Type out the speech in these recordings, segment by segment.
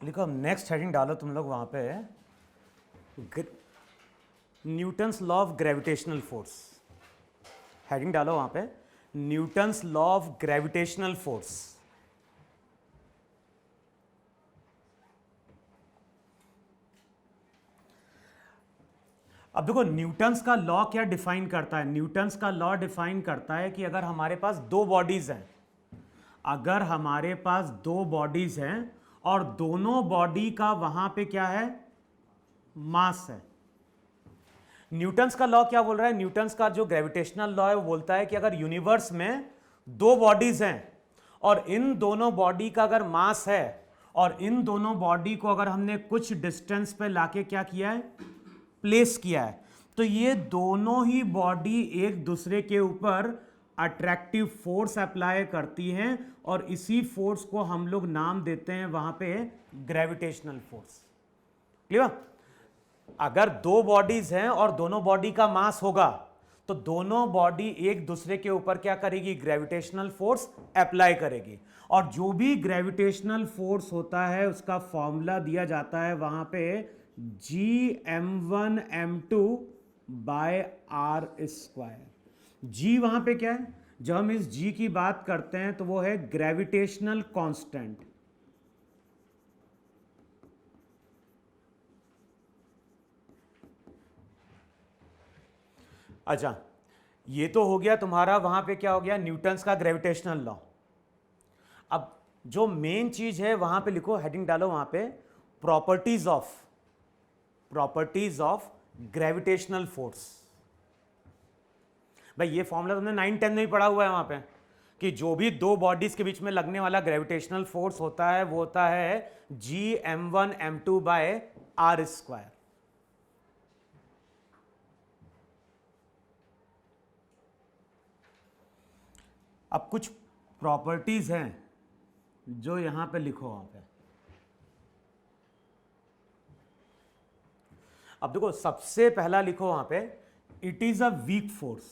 लिखो, next heading डालो तुम लोग वहां पे, Newton's law of gravitational force. Heading डालो वहां पे, Newton's law of gravitational force. अब देखो, न्यूटन्स का लॉ क्या डिफाइन करता है? न्यूटन्स का लॉ डिफाइन करता है कि अगर हमारे पास दो बॉडीज हैं, अगर हमारे पास दो बॉडीज हैं और दोनों बॉडी का वहां पे क्या है, मास है। न्यूटन्स का लॉ क्या बोल रहा है? न्यूटन्स का जो ग्रेविटेशनल लॉ है वो बोलता है कि अगर यूनिवर्स में दो बॉडीज हैं और इन दोनों बॉडी का अगर मास है और इन दोनों बॉडी को अगर हमने कुछ डिस्टेंस पे लाके क्या किया है, प्लेस किया है, तो ये दोनों ही बॉडी एक दूसरे के ऊपर अट्रैक्टिव फोर्स अप्लाई करती हैं और इसी फोर्स को हम लोग नाम देते हैं वहां पे ग्रेविटेशनल फोर्स। क्लियर? अगर दो बॉडीज हैं और दोनों बॉडी का मास होगा तो दोनों बॉडी एक दूसरे के ऊपर क्या करेगी, ग्रेविटेशनल फोर्स अप्लाई करेगी। और जो भी ग्रेविटेशनल फोर्स होता है उसका फॉर्मूला दिया जाता है वहां पे Gm1m2 बाय आर स्क्वायर। जी वहां पे क्या है? जब हम इस जी की बात करते हैं तो वो है ग्रेविटेशनल कांस्टेंट। अच्छा, ये तो हो गया तुम्हारा वहां पे क्या हो गया, न्यूटन्स का ग्रेविटेशनल लॉ। अब जो मेन चीज है वहां पे लिखो, हेडिंग डालो वहां पे, प्रॉपर्टीज ऑफ ग्रेविटेशनल फोर्स। भाई ये फॉर्मूला तुमने 9-10 में ही पढ़ा हुआ है वहां पे, कि जो भी दो बॉडीज के बीच में लगने वाला ग्रेविटेशनल फोर्स होता है वो होता है Gm1m2 बाय आर स्क्वायर। अब कुछ प्रॉपर्टीज हैं जो यहां पे लिखो वहां पे। अब देखो, सबसे पहला लिखो वहां पे, it is a weak force.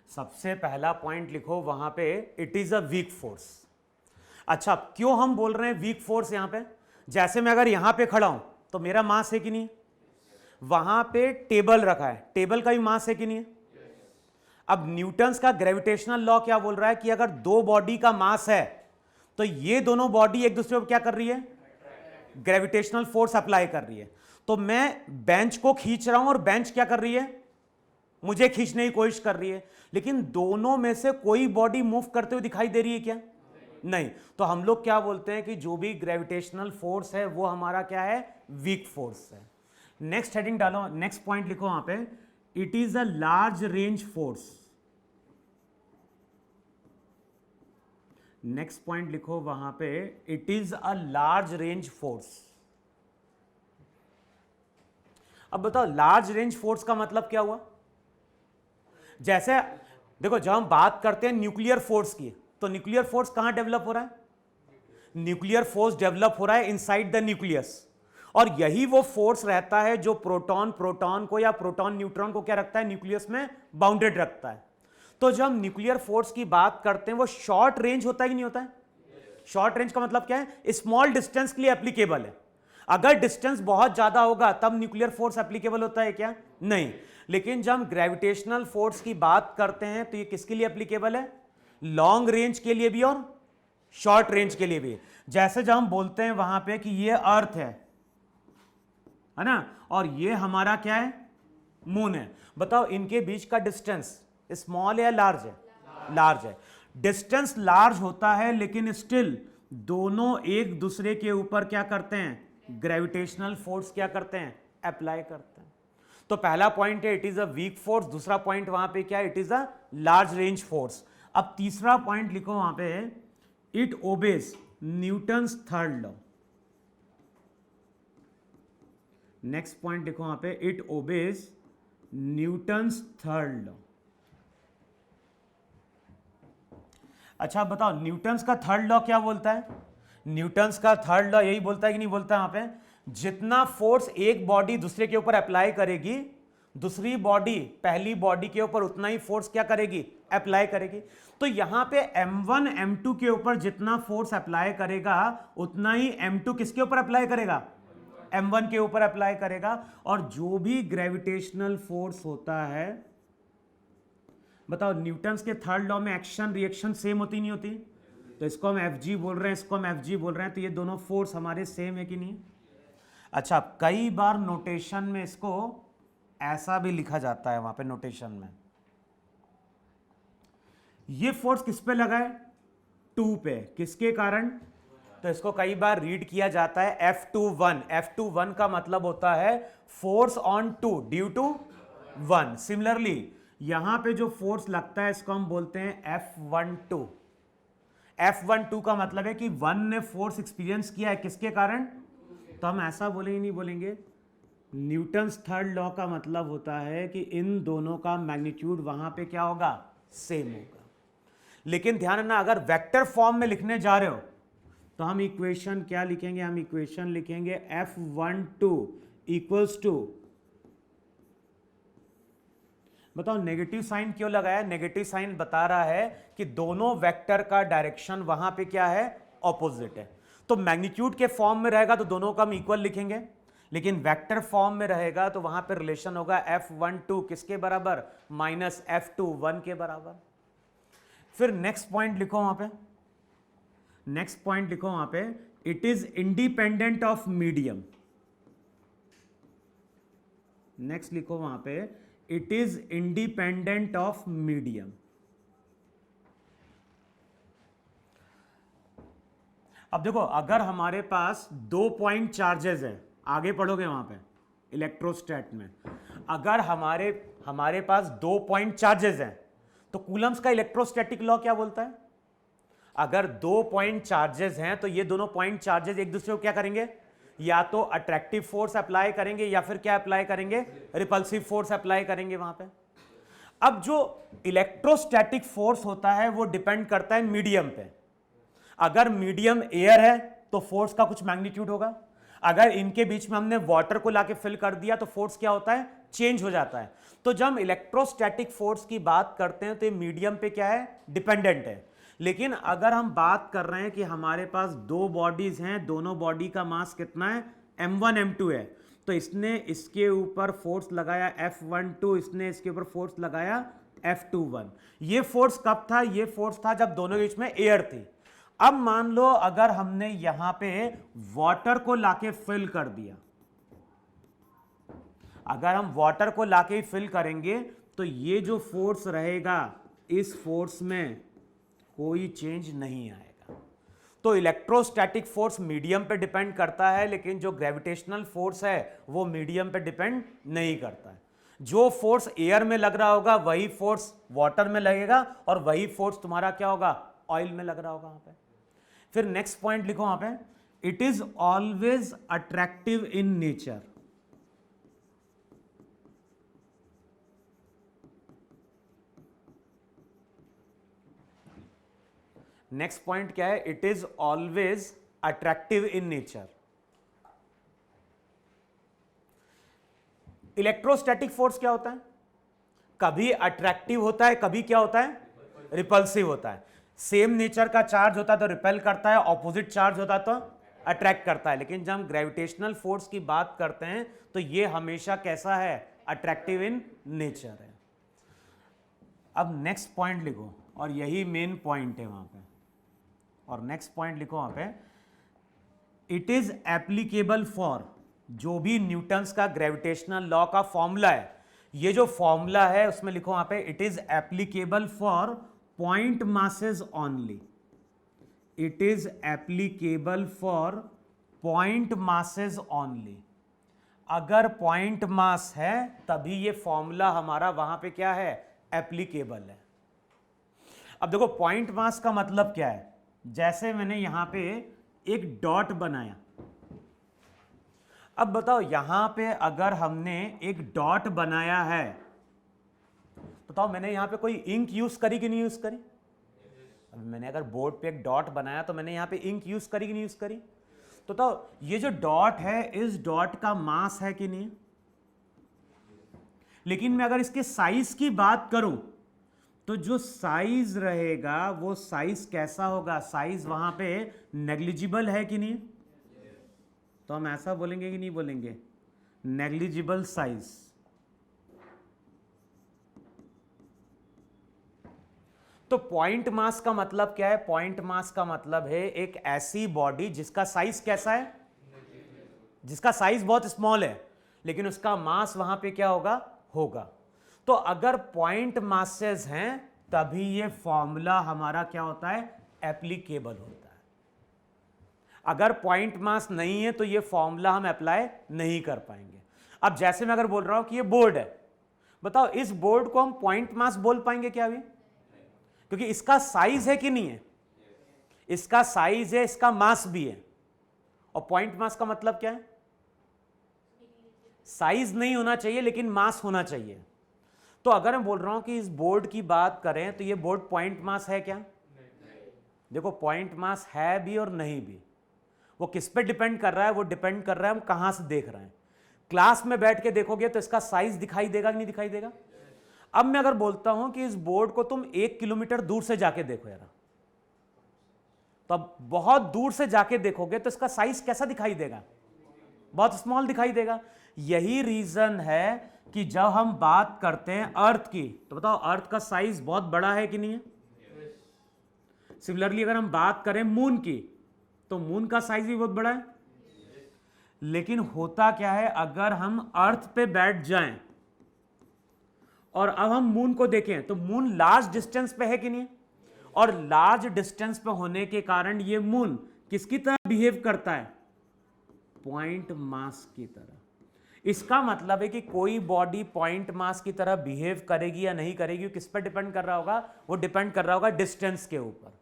सबसे पहला पॉइंट लिखो वहां पे, it is a weak force. अच्छा, क्यों हम बोल रहे हैं वीक फोर्स यहां पे? जैसे मैं अगर यहां पे खड़ा हूं तो मेरा मास है कि नहीं? वहां पे टेबल रखा है, टेबल का भी मास है कि नहीं है? अब न्यूटन्स का ग्रेविटेशनल लॉ क्या बोल रहा है कि अगर दो बॉडी का मास है तो ये दोनों बॉडी एक दूसरे पर क्या कर रही है, ग्रेविटेशनल फोर्स अप्लाई कर रही है। तो मैं बेंच को खींच रहा हूं और बेंच क्या कर रही है, मुझे खींचने की कोशिश कर रही है, लेकिन दोनों में से कोई बॉडी मूव करते हुए दिखाई दे रही है क्या? नहीं। तो हम लोग क्या बोलते हैं कि जो भी ग्रेविटेशनल फोर्स है वो हमारा क्या है, वीक फोर्स है। नेक्स्ट हेडिंग डालो, नेक्स्ट पॉइंट लिखो वहां पे, it is a large range force. Next point लिखो वहां पे, it is a large range force. अब बताओ, लार्ज रेंज फोर्स का मतलब क्या हुआ? जैसे देखो, जब हम बात करते हैं न्यूक्लियर फोर्स की, तो न्यूक्लियर फोर्स कहां डेवलप हो रहा है? न्यूक्लियर फोर्स डेवलप हो रहा है इनसाइड द न्यूक्लियस, और यही वो फोर्स रहता है जो प्रोटॉन को या प्रोटॉन न्यूट्रॉन को क्या रखता है, न्यूक्लियस में बाउंडेड रखता है। तो जब हम न्यूक्लियर फोर्स की बात करते हैं वो शॉर्ट रेंज होता है कि नहीं होता है? शॉर्ट रेंज का मतलब क्या है, स्मॉल डिस्टेंस के लिए एप्लीकेबल है। अगर डिस्टेंस बहुत ज्यादा होगा तब न्यूक्लियर फोर्स एप्लीकेबल होता है क्या? नहीं। लेकिन जब हम ग्रेविटेशनल फोर्स की बात करते हैं तो ये किसके लिए एप्लीकेबल है, लॉन्ग रेंज के लिए भी और शॉर्ट रेंज के लिए भी। जैसे जब हम बोलते हैं वहां पे कि ये अर्थ है ना, और ये हमारा क्या है, मून है। बताओ, इनके बीच का डिस्टेंस स्मॉल है या लार्ज है? लार्ज है। डिस्टेंस लार्ज होता है लेकिन स्टिल दोनों एक दूसरे के ऊपर क्या करते हैं, ग्रेविटेशनल फोर्स क्या करते हैं, अप्लाई करते हैं। तो पहला पॉइंट है it is a weak force, दूसरा पॉइंट वहां पे क्या है, it is a large range force. अब तीसरा पॉइंट लिखो वहां पे, it obeys Newton's third law. Next point लिखो वहां पे, it obeys Newton's third law. अच्छा बताओ, न्यूटन्स का थर्ड लॉ क्या बोलता है? न्यूटन्स का थर्ड लॉ यही बोलता है कि नहीं बोलता है? यहां पे जितना फोर्स एक बॉडी दूसरे के ऊपर अप्लाई करेगी, दूसरी बॉडी पहली बॉडी के ऊपर उतना ही फोर्स क्या करेगी, अप्लाई करेगी। तो यहां पे M1 M2 के ऊपर जितना फोर्स अप्लाई करेगा उतना ही M2 किसके ऊपर अप्लाई करेगा, M1 के ऊपर अप्लाई करेगा। और जो भी ग्रेविटेशनल फोर्स होता है, बताओ न्यूटन्स के थर्ड लॉ में एक्शन रिएक्शन सेम होती नहीं होती? तो इसको हम Fg बोल रहे हैं, इसको हम Fg बोल रहे हैं, तो ये दोनों फोर्स हमारे सेम है कि नहीं? अच्छा, कई बार नोटेशन में इसको ऐसा भी लिखा जाता है, वहां पे नोटेशन में ये फोर्स किस पे लगा है, 2 पे, किसके कारण? तो इसको कई बार रीड किया जाता है F21। F21 का मतलब होता है force on 2 due to 1। Similarly यहां पे जो फोर्स लगता है इसको हम बोलते हैं F12। F12 का मतलब है कि 1 ने फोर्स एक्सपीरियंस किया है, किसके कारण? तो हम ऐसा बोलेंगे, नहीं बोलेंगे, न्यूटन्स थर्ड लॉ का मतलब होता है कि इन दोनों का मैग्नीट्यूड वहां पे क्या होगा, सेम होगा। लेकिन ध्यान रखना, अगर वेक्टर फॉर्म में लिखने जा रहे हो तो हम इक्वेशन क्या लिखेंगे, हम इक्वेशन लिखेंगे F12 इक्वल्स टू, बताओ नेगेटिव साइन क्यों लगाया? नेगेटिव साइन बता रहा है कि दोनों वेक्टर का डायरेक्शन वहां पे क्या है, ऑपोजिट है। तो मैग्नीट्यूड के फॉर्म में रहेगा तो दोनों का हम इक्वल लिखेंगे, लेकिन वेक्टर फॉर्म में रहेगा तो वहां पर रिलेशन होगा F12 किसके बराबर, माइनस F21 के बराबर। फिर नेक्स्ट पॉइंट लिखो वहां पे, नेक्स्ट पॉइंट लिखो वहां पे, it is independent of medium. Next लिखो वहां पे, it is independent of medium. अब देखो, अगर हमारे पास 2 पॉइंट चार्जेस है, आगे पढ़ोगे वहां पे इलेक्ट्रोस्टैट में, अगर हमारे पास 2 पॉइंट चार्जेस हैं तो कूलम्स का इलेक्ट्रोस्टैटिक लॉ क्या बोलता है? अगर 2 पॉइंट चार्जेस हैं तो ये दोनों पॉइंट चार्जेस एक दूसरे को क्या करेंगे, या तो अट्रैक्टिव फोर्स अप्लाई करेंगे या फिर क्या अप्लाई करेंगे, रिपल्सिव फोर्स अप्लाई करेंगे वहां पे। अब जो इलेक्ट्रोस्टैटिक फोर्स होता है वो डिपेंड करता है मीडियम पे। अगर मीडियम एयर है तो फोर्स का कुछ मैग्नीट्यूड होगा, अगर इनके बीच में हमने वाटर को लाके फिल कर दिया तो फोर्स क्या होता है, चेंज हो जाता है। तो जब हम इलेक्ट्रोस्टैटिक फोर्स की बात करते हैं तो ये मीडियम पे क्या है, डिपेंडेंट है। लेकिन अगर हम बात कर रहे हैं कि हमारे पास 2 बॉडीज हैं, दोनों बॉडी का मास कितना है, M1 M2 है, तो इसने इसके ऊपर फोर्स लगाया F12, इसने इसके ऊपर फोर्स लगाया F21। ये फोर्स कब था, ये फोर्स था जब दोनों के बीच में एयर थी। अब मान लो अगर हमने यहां पे वाटर को लाके फिल कर दिया, अगर हम वाटर को लाके फिल करेंगे तो ये जो फोर्स रहेगा, इस फोर्स में कोई चेंज नहीं आएगा। तो इलेक्ट्रोस्टैटिक फोर्स मीडियम पे डिपेंड करता है, लेकिन जो ग्रेविटेशनल फोर्स है वो मीडियम पे डिपेंड नहीं करता है। जो फोर्स एयर में लग रहा होगा वही फोर्स वाटर में लगेगा, और वही फोर्स तुम्हारा क्या होगा, ऑयल में लग रहा होगा वहां पे। फिर नेक्स्ट पॉइंट लिखो वहां पे, it is always attractive in nature. Next point क्या है, it is always attractive in nature. Electrostatic force क्या होता है, कभी अट्रैक्टिव होता है, कभी क्या होता है, रिपल्सिव होता है। सेम नेचर का चार्ज होता है तो रिपेल करता है, ऑपोजिट चार्ज होता है तो अट्रैक्ट करता है। लेकिन जब हम ग्रेविटेशनल फोर्स की बात करते हैं तो ये हमेशा कैसा है, अट्रैक्टिव इन नेचर है। अब नेक्स्ट पॉइंट लिखो, और यही मेन पॉइंट है वहां पे, और नेक्स्ट पॉइंट लिखो वहां पे, इट इज एप्लीकेबल फॉर, जो भी न्यूटन्स का ग्रेविटेशनल लॉ का फॉर्मूला है, ये जो फॉर्मूला है उसमें लिखो वहां पे, it is applicable for point masses only. It is applicable for point masses only. अगर पॉइंट मास है तभी ये फॉर्मूला हमारा वहां पे क्या है, एप्लीकेबल है। अब देखो पॉइंट मास का मतलब क्या है, जैसे मैंने यहां पे एक डॉट बनाया, अब बताओ यहां पे अगर हमने एक डॉट बनाया है, बताओ मैंने यहां पे कोई इंक यूज करी कि नहीं यूज करी? अब मैंने अगर बोर्ड पे एक डॉट बनाया तो मैंने यहां पे इंक यूज करी कि नहीं यूज करी? तो ये जो डॉट है, इस डॉट का मास है कि नहीं? लेकिन मैं अगर इसके साइज की बात करूं तो जो साइज रहेगा वो साइज कैसा होगा? साइज वहां पे नेग्लिजिबल है कि नहीं? तो हम ऐसा बोलेंगे कि नहीं बोलेंगे? Negligible size. तो पॉइंट मास का मतलब क्या है? पॉइंट मास का मतलब है एक ऐसी बॉडी जिसका साइज कैसा है? जिसका साइज बहुत स्मॉल है लेकिन उसका मास वहां पे क्या होगा। तो अगर पॉइंट मासेस हैं तभी ये फॉर्मूला हमारा क्या होता है? एप्लीकेबल होता है। अगर पॉइंट मास नहीं है तो ये फॉर्मूला हम अप्लाई नहीं कर पाएंगे। अब जैसे मैं अगर बोल रहा हूं कि ये बोर्ड है, बताओ इस बोर्ड को हम पॉइंट मास बोल पाएंगे क्या अभी? क्योंकि इसका साइज है कि नहीं है? इसका साइज है, इसका मास भी है। और पॉइंट मास का मतलब क्या है? साइज नहीं होना चाहिए लेकिन मास होना चाहिए। तो अगर मैं बोल रहा हूं कि इस बोर्ड की बात करें तो ये बोर्ड पॉइंट मास है क्या? देखो पॉइंट मास है भी और नहीं भी। वो किस पे डिपेंड कर रहा है? वो डिपेंड कर रहा है हम कहां से देख रहे हैं। क्लास में बैठ के देखोगे तो इसका साइज दिखाई देगा कि नहीं दिखाई देगा? अब मैं अगर बोलता हूं कि इस बोर्ड को तुम 1 किलोमीटर दूर से जाके देखो यार, तो अब बहुत दूर से जाके देखोगे तो इसका साइज कैसा दिखाई देगा? बहुत स्मॉल दिखाई देगा। यही रीजन है कि जब हम बात करते हैं अर्थ की तो बताओ अर्थ का साइज बहुत बड़ा है कि नहीं है? सिमिलरली अगर हम बात करें मून की तो मून का साइज भी बहुत बड़ा है। लेकिन होता क्या है, अगर हम अर्थ पे बैठ जाएं और अब हम मून को देखें तो मून लार्ज डिस्टेंस पे है कि नहीं? और लार्ज डिस्टेंस पे होने के कारण ये मून किसकी तरह बिहेव करता है? पॉइंट मास की तरह। इसका मतलब है कि कोई बॉडी पॉइंट मास की तरह बिहेव करेगी या नहीं करेगी, किस पर डिपेंड कर रहा होगा? वो डिपेंड कर रहा होगा डिस्टेंस के ऊपर।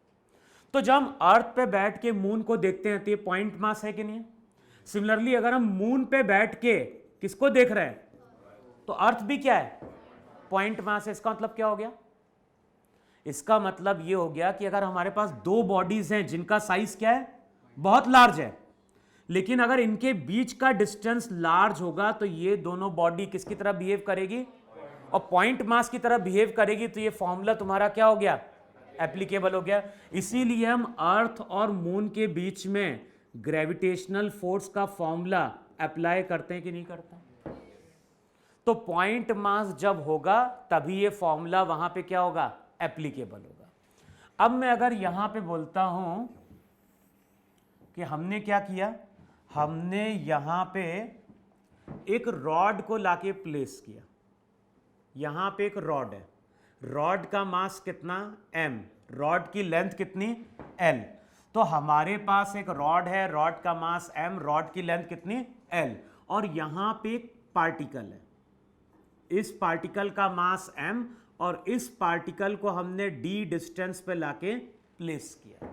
तो जब हम अर्थ पे बैठ के मून को देखते हैं तो ये पॉइंट मास है कि नहीं? सिमिलरली अगर हम मून पे बैठ के किसको देख रहे हैं तो अर्थ भी क्या है? पॉइंट मास है। इसका मतलब क्या हो गया? इसका मतलब ये हो गया कि अगर हमारे पास दो बॉडीज हैं जिनका साइज क्या है? बहुत लार्ज है, लेकिन अगर इनके बीच का डिस्टेंस लार्ज होगा तो ये दोनों बॉडी किसकी तरह बिहेव करेगी? और पॉइंट मास की तरह बिहेव करेगी। तो ये फॉर्मूला तुम्हारा क्या हो गया? एप्लीकेबल हो गया। इसीलिए हम अर्थ और मून के बीच में ग्रेविटेशनल फोर्स का फॉर्मूला अप्लाई करते हैं कि नहीं करते? तो पॉइंट मास जब होगा तभी ये फॉर्मूला वहां पे क्या होगा? एप्लीकेबल होगा। अब मैं अगर यहां पे बोलता हूं कि हमने क्या किया, हमने यहां पे एक रॉड को लाके प्लेस किया। यहां पे एक रॉड है, रॉड का मास कितना? m, रॉड की लेंथ कितनी? l। तो हमारे पास एक रॉड है, रॉड का मास m, रॉड की लेंथ कितनी? l। और यहां पे एक पार्टिकल है, इस पार्टिकल का मास m और इस पार्टिकल को हमने d डिस्टेंस पे लाके प्लेस किया।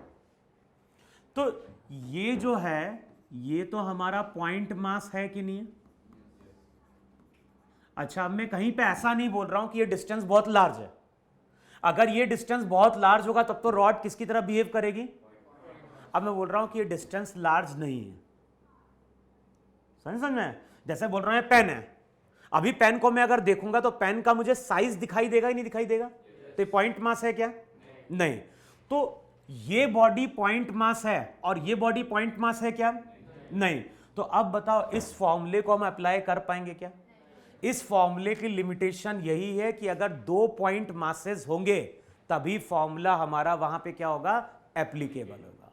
तो ये जो है ये तो हमारा पॉइंट मास है कि नहीं है? अच्छा, अब मैं कहीं पे ऐसा नहीं बोल रहा हूं कि ये डिस्टेंस बहुत लार्ज है। अगर ये डिस्टेंस बहुत लार्ज होगा तब तो रॉड किसकी तरह बिहेव करेगी? अब मैं बोल रहा हूं कि ये डिस्टेंस लार्ज नहीं है। समझ में? जैसे बोल रहा हूं पेन है, अभी पेन को मैं अगर देखूंगा तो पेन का मुझे साइज दिखाई देगा ही नहीं दिखाई देगा? तो ये पॉइंट मास है क्या? नहीं। तो ये बॉडी पॉइंट मास है और ये बॉडी पॉइंट मास है क्या? नहीं। तो अब बताओ इस फॉर्मूले को हम अप्लाई कर पाएंगे क्या? इस फॉर्मूले की लिमिटेशन यही है कि अगर दो पॉइंट मासेस होंगे तभी फॉर्मूला हमारा वहां पे क्या होगा? एप्लीकेबल होगा।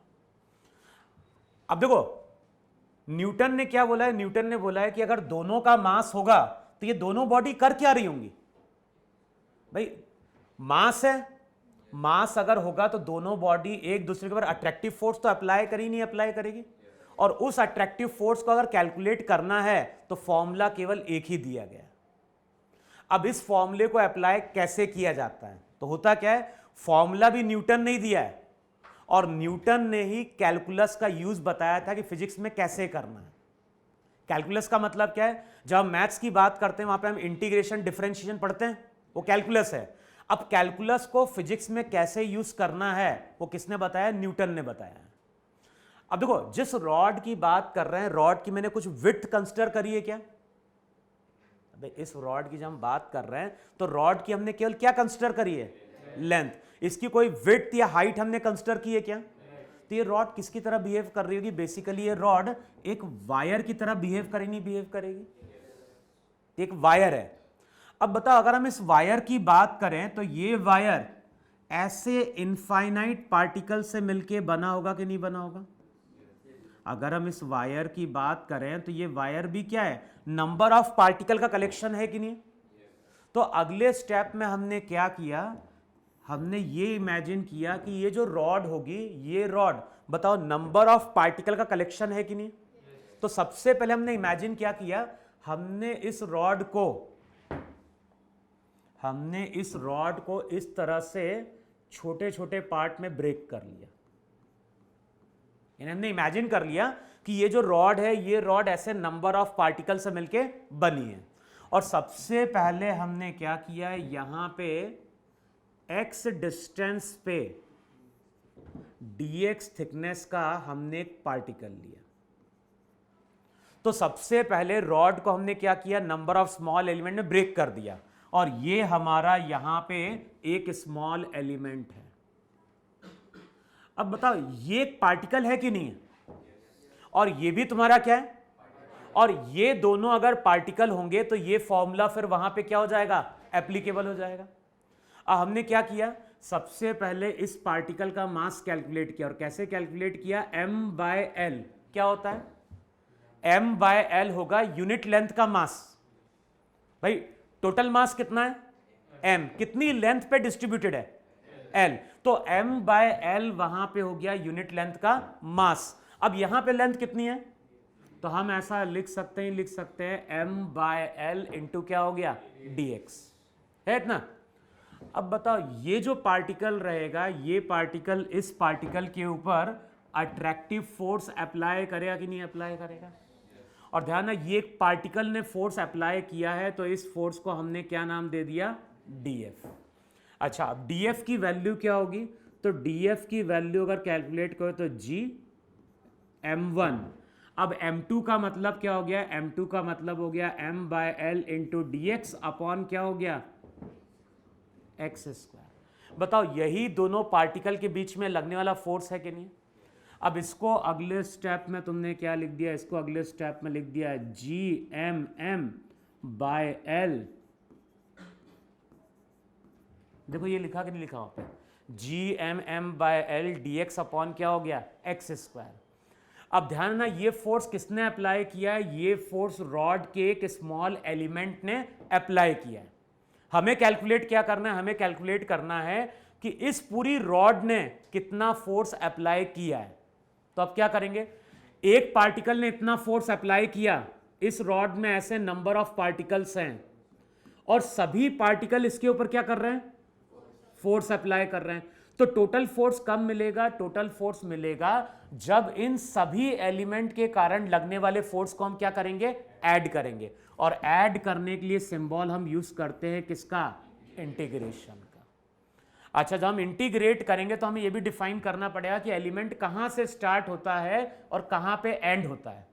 अब देखो न्यूटन ने क्या बोला है? न्यूटन ने बोला है कि अगर दोनों का मास होगा तो ये दोनों बॉडी कर क्या रही होंगी? भाई मास है, मास अगर होगा तो दोनों बॉडी एक दूसरे के ऊपर अट्रैक्टिव फोर्स तो अप्लाई करी नहीं अप्लाई करेगी। और उस अट्रैक्टिव फोर्स को अगर कैलकुलेट करना है तो फॉर्मूला केवल एक ही दिया गया। अब इस फॉर्मूले को अप्लाई कैसे किया जाता है? तो होता क्या है, फॉर्मूला भी न्यूटन ने ही दिया है और न्यूटन ने ही कैलकुलस का यूज बताया था कि फिजिक्स में कैसे करना है। कैलकुलस का मतलब क्या है? जब हम मैथ्स की बात करते हैं वहां पे हम इंटीग्रेशन डिफरेंशिएशन पढ़ते हैं, वो कैलकुलस है। अब कैलकुलस को फिजिक्स में कैसे यूज करना है वो किसने बताया? न्यूटन ने बताया। अब देखो जिस रॉड की बात कर रहे हैं, रॉड की मैंने कुछ विड्थ कंसीडर करी है क्या? अबे इस रॉड की जब हम बात कर रहे हैं तो रॉड की हमने केवल क्या कंसीडर करी है? लेंथ। इसकी कोई विड्थ या हाइट हमने कंसिडर की है क्या? तो ये रॉड किसकी तरह बिहेव कर रही होगी? बेसिकली ये रॉड एक वायर की तरह बिहेव करेगी। एक वायर है। अब बताओ, अगर हम इस वायर की बात करें तो ये वायर ऐसे इनफाइनाइट पार्टिकल से मिलके बना होगा कि नहीं बना होगा? अगर हम इस वायर की बात करें तो ये वायर भी क्या है? नंबर ऑफ पार्टिकल का कलेक्शन है कि नहीं? तो अगले स्टेप में हमने क्या किया? हमने ये इमेजिन किया कि ये जो रॉड होगी, ये रॉड बताओ नंबर ऑफ पार्टिकल का कलेक्शन है कि नहीं? तो सबसे पहले हमने इमेजिन क्या किया? हमने इस रॉड को इस तरह से छोटे छोटे पार्ट में ब्रेक कर लिया। हमने इमेजिन कर लिया कि ये जो रॉड है, ये रॉड ऐसे नंबर ऑफ पार्टिकल से मिलके बनी है। और सबसे पहले हमने क्या किया? यहां पे x डिस्टेंस पे dx थिकनेस का हमने एक पार्टिकल लिया। तो सबसे पहले रॉड को हमने क्या किया? नंबर ऑफ स्मॉल एलिमेंट में ब्रेक कर दिया, और ये हमारा यहां पे एक स्मॉल एलिमेंट है। अब बताओ, ये एक पार्टिकल है कि नहीं है? और ये भी तुम्हारा क्या है? और ये दोनों अगर पार्टिकल होंगे तो ये फॉर्मूला फिर वहां पे क्या हो जाएगा? एप्लीकेबल हो जाएगा। अब हमने क्या किया? सबसे पहले इस पार्टिकल का मास कैलकुलेट किया। और कैसे कैलकुलेट किया? m/l क्या होता है? m/l होगा यूनिट लेंथ का मास। भाई टोटल मास कितना है? m। कितनी लेंथ पे डिस्ट्रीब्यूटेड है? l। तो m/l वहां पे हो गया यूनिट लेंथ का मास। अब यहां पे लेंथ कितनी है? तो हम ऐसा लिख सकते हैं m/l इंटू क्या हो गया? dx है इतना। अब बताओ, ये जो पार्टिकल रहेगा, ये पार्टिकल इस पार्टिकल के ऊपर अट्रैक्टिव फोर्स अप्लाई करेगा कि नहीं अप्लाई करेगा? और ध्यान है, ये एक पार्टिकल ने फोर्स अप्लाई किया है, तो इस फोर्स को हमने क्या नाम दे दिया? df। अच्छा, अब df की वैल्यू क्या होगी? तो df की वैल्यू अगर कैलकुलेट करो तो g m1। अब m2 का मतलब क्या हो गया? m2 का मतलब हो गया m/l इंटू dx अपॉन क्या हो गया? x²। बताओ, यही दोनों पार्टिकल के बीच में लगने वाला फोर्स है कि नहीं? अब इसको अगले स्टेप में तुमने क्या लिख दिया? इसको अगले स्टेप में लिख दिया Gmm/l। देखो ये लिखा कि नहीं लिखा वहां पे? Gmm/l dx अपॉन क्या हो गया? x²। अब ध्यान ना, ये फोर्स किसने अप्लाई किया है? ये फोर्स रॉड के एक स्मॉल एलिमेंट ने अप्लाई किया है। हमें कैलकुलेट क्या करना है? हमें कैलकुलेट करना है कि इस पूरी रॉड ने कितना फोर्स अप्लाई किया है। तो अब क्या करेंगे? एक पार्टिकल ने इतना फोर्स अप्लाई किया, इस रॉड में ऐसे नंबर ऑफ पार्टिकल्स हैं, और सभी पार्टिकल इसके ऊपर क्या कर रहे हैं? फोर्स अप्लाई कर रहे हैं। तो टोटल फोर्स कब मिलेगा? टोटल फोर्स मिलेगा जब इन सभी एलिमेंट के कारण लगने वाले फोर्स को हम क्या करेंगे? ऐड करेंगे। और ऐड करने के लिए सिंबल हम यूज करते हैं किसका? इंटीग्रेशन का। अच्छा, जब हम इंटीग्रेट करेंगे तो हमें यह भी डिफाइन करना पड़ेगा कि एलिमेंट कहां से स्टार्ट होता है और कहां पे एंड होता है।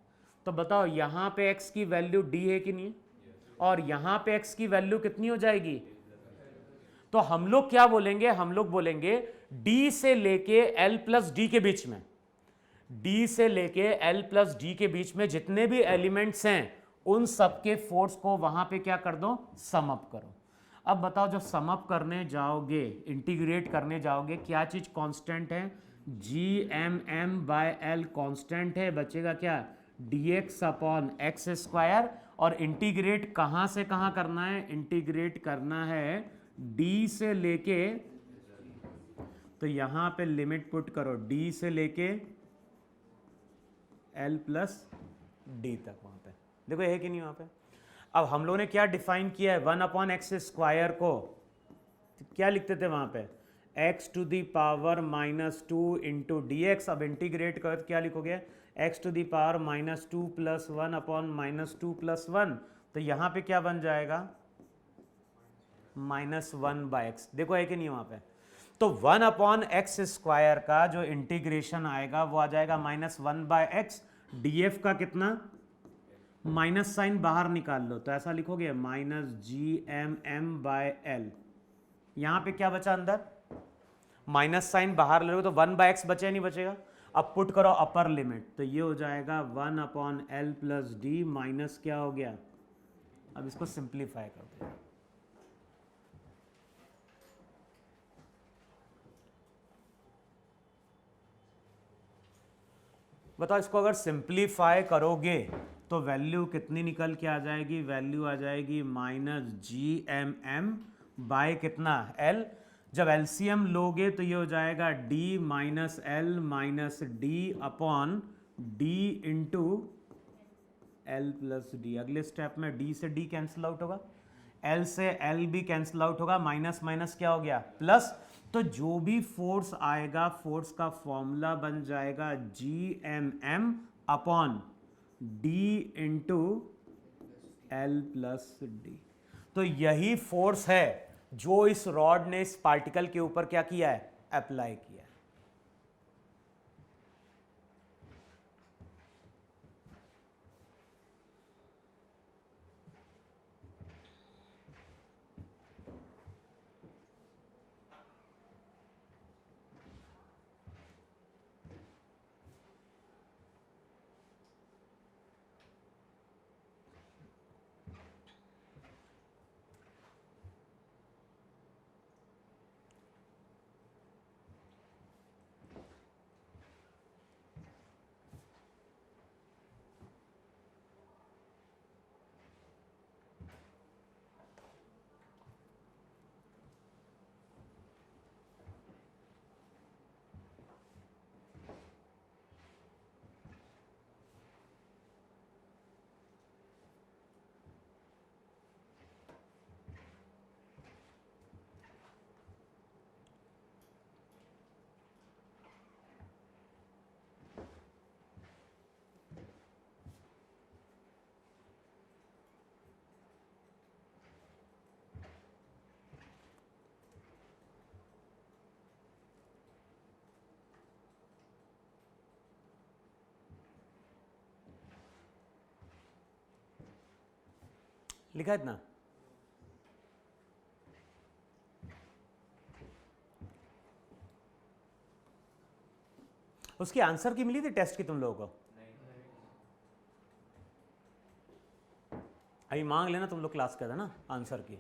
तो बताओ, यहां पे x की वैल्यू d है कि नहीं? और यहां पे x की वैल्यू कितनी हो जाएगी? तो हम लोग क्या बोलेंगे? हम लोग बोलेंगे d से लेके l प्लस डी के बीच में, d से लेके l प्लस डी के बीच में जितने भी एलिमेंट्स हैं, उन सबके फोर्स को वहां पे क्या कर दो? सम अप करो। अब बताओ, जब सम अप करने जाओगे, इंटीग्रेट करने जाओगे, क्या चीज कांस्टेंट है? Gmm/l कांस्टेंट है, बचेगा क्या? dx upon x²। और इंटीग्रेट कहां से कहां करना है? इंटीग्रेट करना है d से लेके, तो यहां पे लिमिट पुट करो, d से लेके l प्लस डी तक। वहां पे देखो है कि नहीं वहां पे? अब हम लोगों ने क्या डिफाइन किया है? 1/x² को क्या लिखते थे वहां पे? x⁻² into dx। अब इंटीग्रेट करो तो क्या लिखोगे? x⁻² + 1/−2 + 1। तो यहां पे क्या बन जाएगा? -1/x। देखो है कि नहीं वहां पे? तो 1/x² का जो इंटीग्रेशन आएगा वो आ जाएगा -1/x। df का कितना? माइनस साइन बाहर निकाल लो, तो ऐसा लिखोगे -Gmm/l। यहां पे क्या बचा अंदर, माइनस साइन बाहर ले लो तो 1/x बचे नहीं बचेगा। अब पुट करो अपर लिमिट, तो ये हो जाएगा 1/L प्लस डी माइनस क्या हो गया, अब इसको सिंप्लीफाई करते हैं। बताओ इसको अगर सिंप्लीफाई करोगे तो वैल्यू कितनी निकल के आ जाएगी, वैल्यू आ जाएगी -GMM बाय कितना L। जब एलसीएम लोगे तो ये हो जाएगा D minus L minus D upon D into L plus D. अगले स्टेप में D से D कैंसिल आउट होगा, L से L भी कैंसिल आउट होगा, माइनस माइनस क्या हो गया प्लस। तो जो भी फोर्स आएगा फोर्स का फॉर्मूला बन जाएगा GMM upon D into L plus D. तो यही फोर्स है जो इस रॉड ने इस पार्टिकल के ऊपर क्या किया है, अप्लाई किया है। लिखा इतना, उसकी आंसर की मिली थी टेस्ट की तुम लोगों को? अभी मांग लेना, तुम लोग क्लास कर ना आंसर की।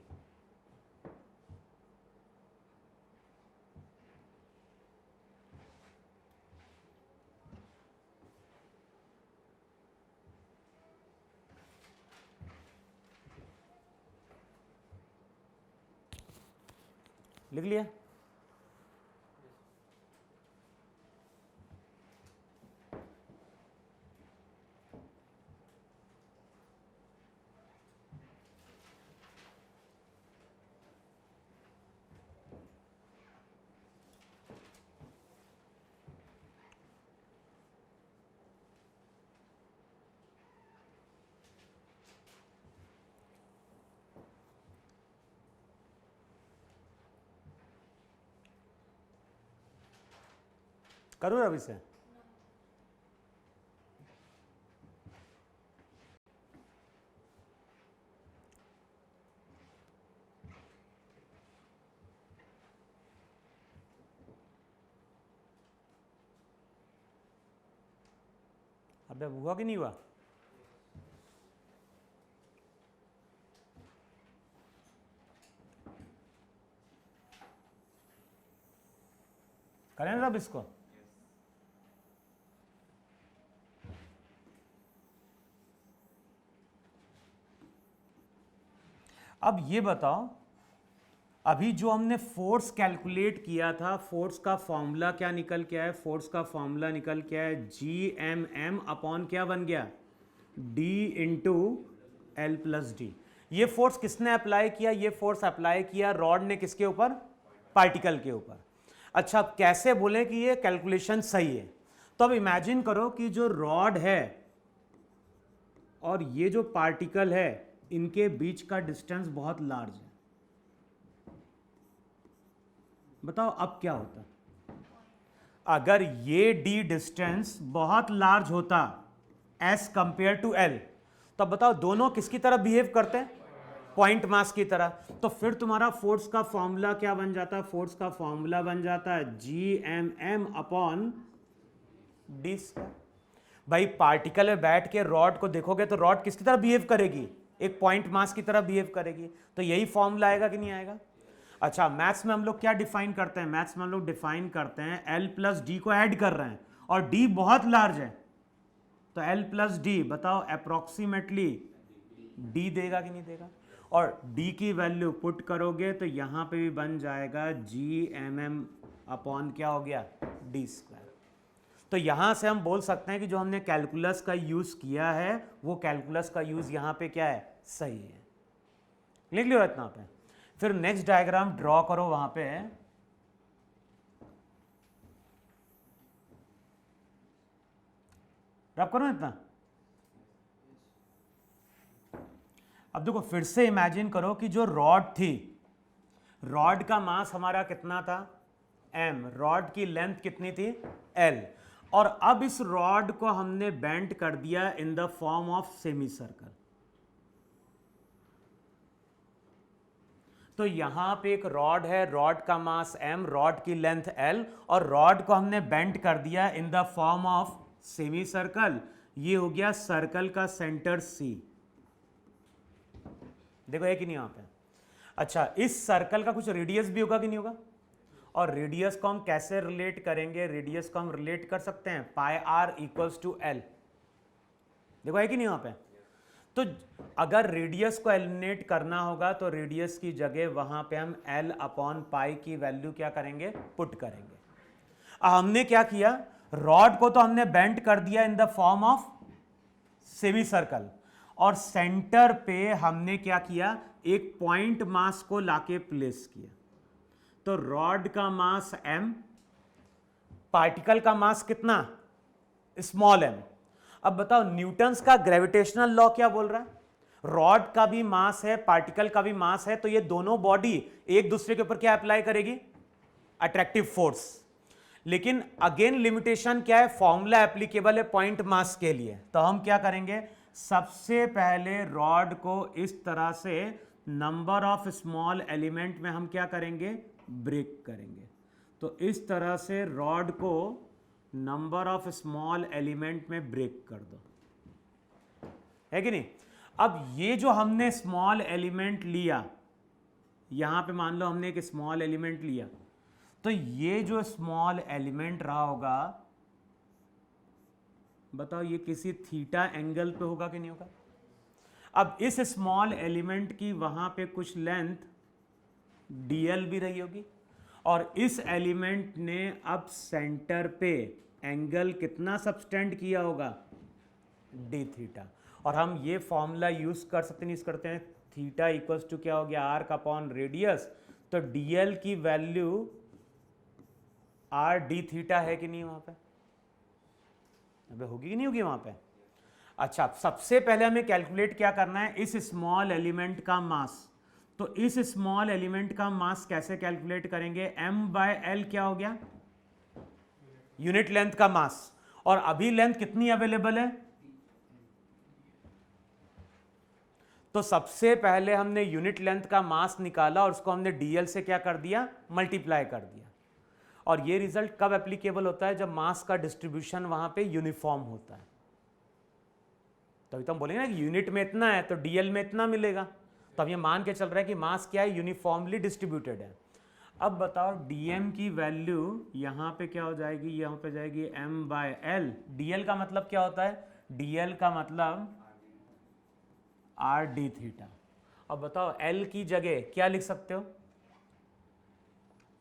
लिख लिया? करूँ अभी से? अबे हुआ कि नहीं हुआ? करें ना अब इसको? अब ये बताओ, अभी जो हमने फोर्स कैलकुलेट किया था, फोर्स का फॉर्मूला क्या निकल के आया? फोर्स का फॉर्मूला निकल के आया GMM अपॉन क्या बन गया, D into L plus D. ये फोर्स किसने अप्लाई किया? ये फोर्स अप्लाई किया रॉड ने किसके ऊपर? पार्टिकल के ऊपर। अच्छा, अब कैसे बोले कि ये कैलकुलेशन सही है? तो अब इमेजिन करो कि जो रॉड है और ये जो पार्टिकल है, इनके बीच का डिस्टेंस बहुत लार्ज है। बताओ अब क्या होता अगर ये d डिस्टेंस बहुत लार्ज होता एज कंपेयर टू L, तो बताओ दोनों किसकी तरफ बिहेव करते हैं? पॉइंट मास की तरह। तो फिर तुम्हारा फोर्स का फॉर्मूला क्या बन जाता है? फोर्स का फॉर्मूला बन जाता है GMM अपॉन डी स्क्वायर। भाई पार्टिकल में बैठ के रॉड को देखोगे तो रॉड किसकी तरह बिहेव करेगी? एक पॉइंट मास की तरह बिहेव करेगी। तो यही फॉर्मूला आएगा कि नहीं आएगा? अच्छा, मैथ्स में हम लोग क्या डिफाइन करते हैं? मैथ्स में हम लोग डिफाइन करते हैं L प्लस डी को ऐड कर रहे हैं और D बहुत लार्ज है, तो L प्लस डी बताओ अप्रोक्सीमेटली D देगा कि नहीं देगा? और D की वैल्यू पुट करोगे तो यहां पे भी बन जाएगा GMM अपॉन क्या हो गया? D square. तो यहां से हम बोल सकते हैं कि जो हमने कैलकुलस का यूज किया है वो कैलकुलस का यूज यहां पे क्या है? सही है। लिख लियो इतना पे। फिर नेक्स्ट डायग्राम ड्रॉ करो वहां पे। रब करो इतना। अब देखो फिर से इमेजिन करो कि जो रॉड थी, रॉड का मास हमारा कितना था? m। रॉड की लेंथ कितनी थी? l। और अब इस रॉड को हमने बेंड कर दिया in the form of semi circle. तो यहां पे एक रॉड है, रॉड का मास m, रॉड की लेंथ l, और रॉड को हमने बेंड कर दिया in the form of semi circle. ये हो गया सर्कल का सेंटर C। देखो है कि नहीं यहां पे? अच्छा, इस सर्कल का कुछ रेडियस भी होगा कि नहीं होगा? और रेडियस को हम कैसे रिलेट करेंगे? रेडियस को हम रिलेट कर सकते हैं पाई आर इक्वल्स टू एल। देखो है कि नहीं वहां पे? तो अगर रेडियस को एलिमिनेट करना होगा तो रेडियस की जगह वहां पे हम एल अपॉन पाई की वैल्यू क्या करेंगे? पुट करेंगे। हमने क्या किया? रॉड को तो हमने बेंड कर दिया in the form of semi circle, और सेंटर पे हमने क्या किया? एक पॉइंट मास को लाके प्लेस किया। तो रॉड का मास m, पार्टिकल का मास कितना? Small m। अब बताओ न्यूटन्स का ग्रेविटेशनल लॉ क्या बोल रहा है? रॉड का भी मास है, पार्टिकल का भी मास है, तो ये दोनों बॉडी एक दूसरे के ऊपर क्या अप्लाई करेगी? Attractive force. लेकिन अगेन लिमिटेशन क्या है? फॉर्मूला एप्लीकेबल है पॉइंट मास के लिए। तो हम क्या करेंगे? सबसे पहले रॉड को इस तरह से नंबर ऑफ स्मॉल एलिमेंट में हम क्या करेंगे? ब्रेक करेंगे। तो इस तरह से रॉड को नंबर ऑफ स्मॉल एलिमेंट में ब्रेक कर दो, है कि नहीं? अब ये जो हमने स्मॉल एलिमेंट लिया, यहां पे मान लो हमने एक स्मॉल एलिमेंट लिया, तो ये जो स्मॉल एलिमेंट रहा होगा, बताओ ये किसी थीटा एंगल पे होगा कि नहीं होगा? अब इस स्मॉल एलिमेंट की वहां पे कुछ लेंथ dl भी रही होगी, और इस एलिमेंट ने अब सेंटर पे एंगल कितना सबटेंड किया होगा? d theta. और हम ये फॉर्मूला यूज कर सकते नहीं, यूज करते हैं थीटा इक्वल्स टू क्या हो गया? Arc upon radius. तो dl की वैल्यू r d थीटा है कि नहीं वहां पे? अबे होगी कि नहीं होगी वहां पे? अच्छा, सबसे पहले हमें कैलकुलेट क्या करना है? इस स्मॉल एलिमेंट का मास। तो इस स्मॉल एलिमेंट का मास कैसे कैलकुलेट करेंगे? m बाय एल क्या हो गया? यूनिट लेंथ का मास। और अभी लेंथ कितनी अवेलेबल है? तो सबसे पहले हमने यूनिट लेंथ का मास निकाला और उसको हमने dl से क्या कर दिया? मल्टीप्लाई कर दिया। और ये रिजल्ट कब एप्लीकेबल होता है? जब मास का डिस्ट्रीब्यूशन वहां पे यूनिफॉर्म होता है। तभी तो हम बोलेंगे ना कि यूनिट में इतना है तो dl में इतना मिलेगा। तो अब ये मान के चल रहा है कि मास क्या है? यूनिफॉर्मली डिस्ट्रीब्यूटेड है। अब बताओ dm की वैल्यू यहां पे क्या हो जाएगी? यहां पे जाएगी m बाय एल। dl का मतलब क्या होता है? dl का मतलब r d थीटा। अब बताओ l की जगह क्या लिख सकते हो?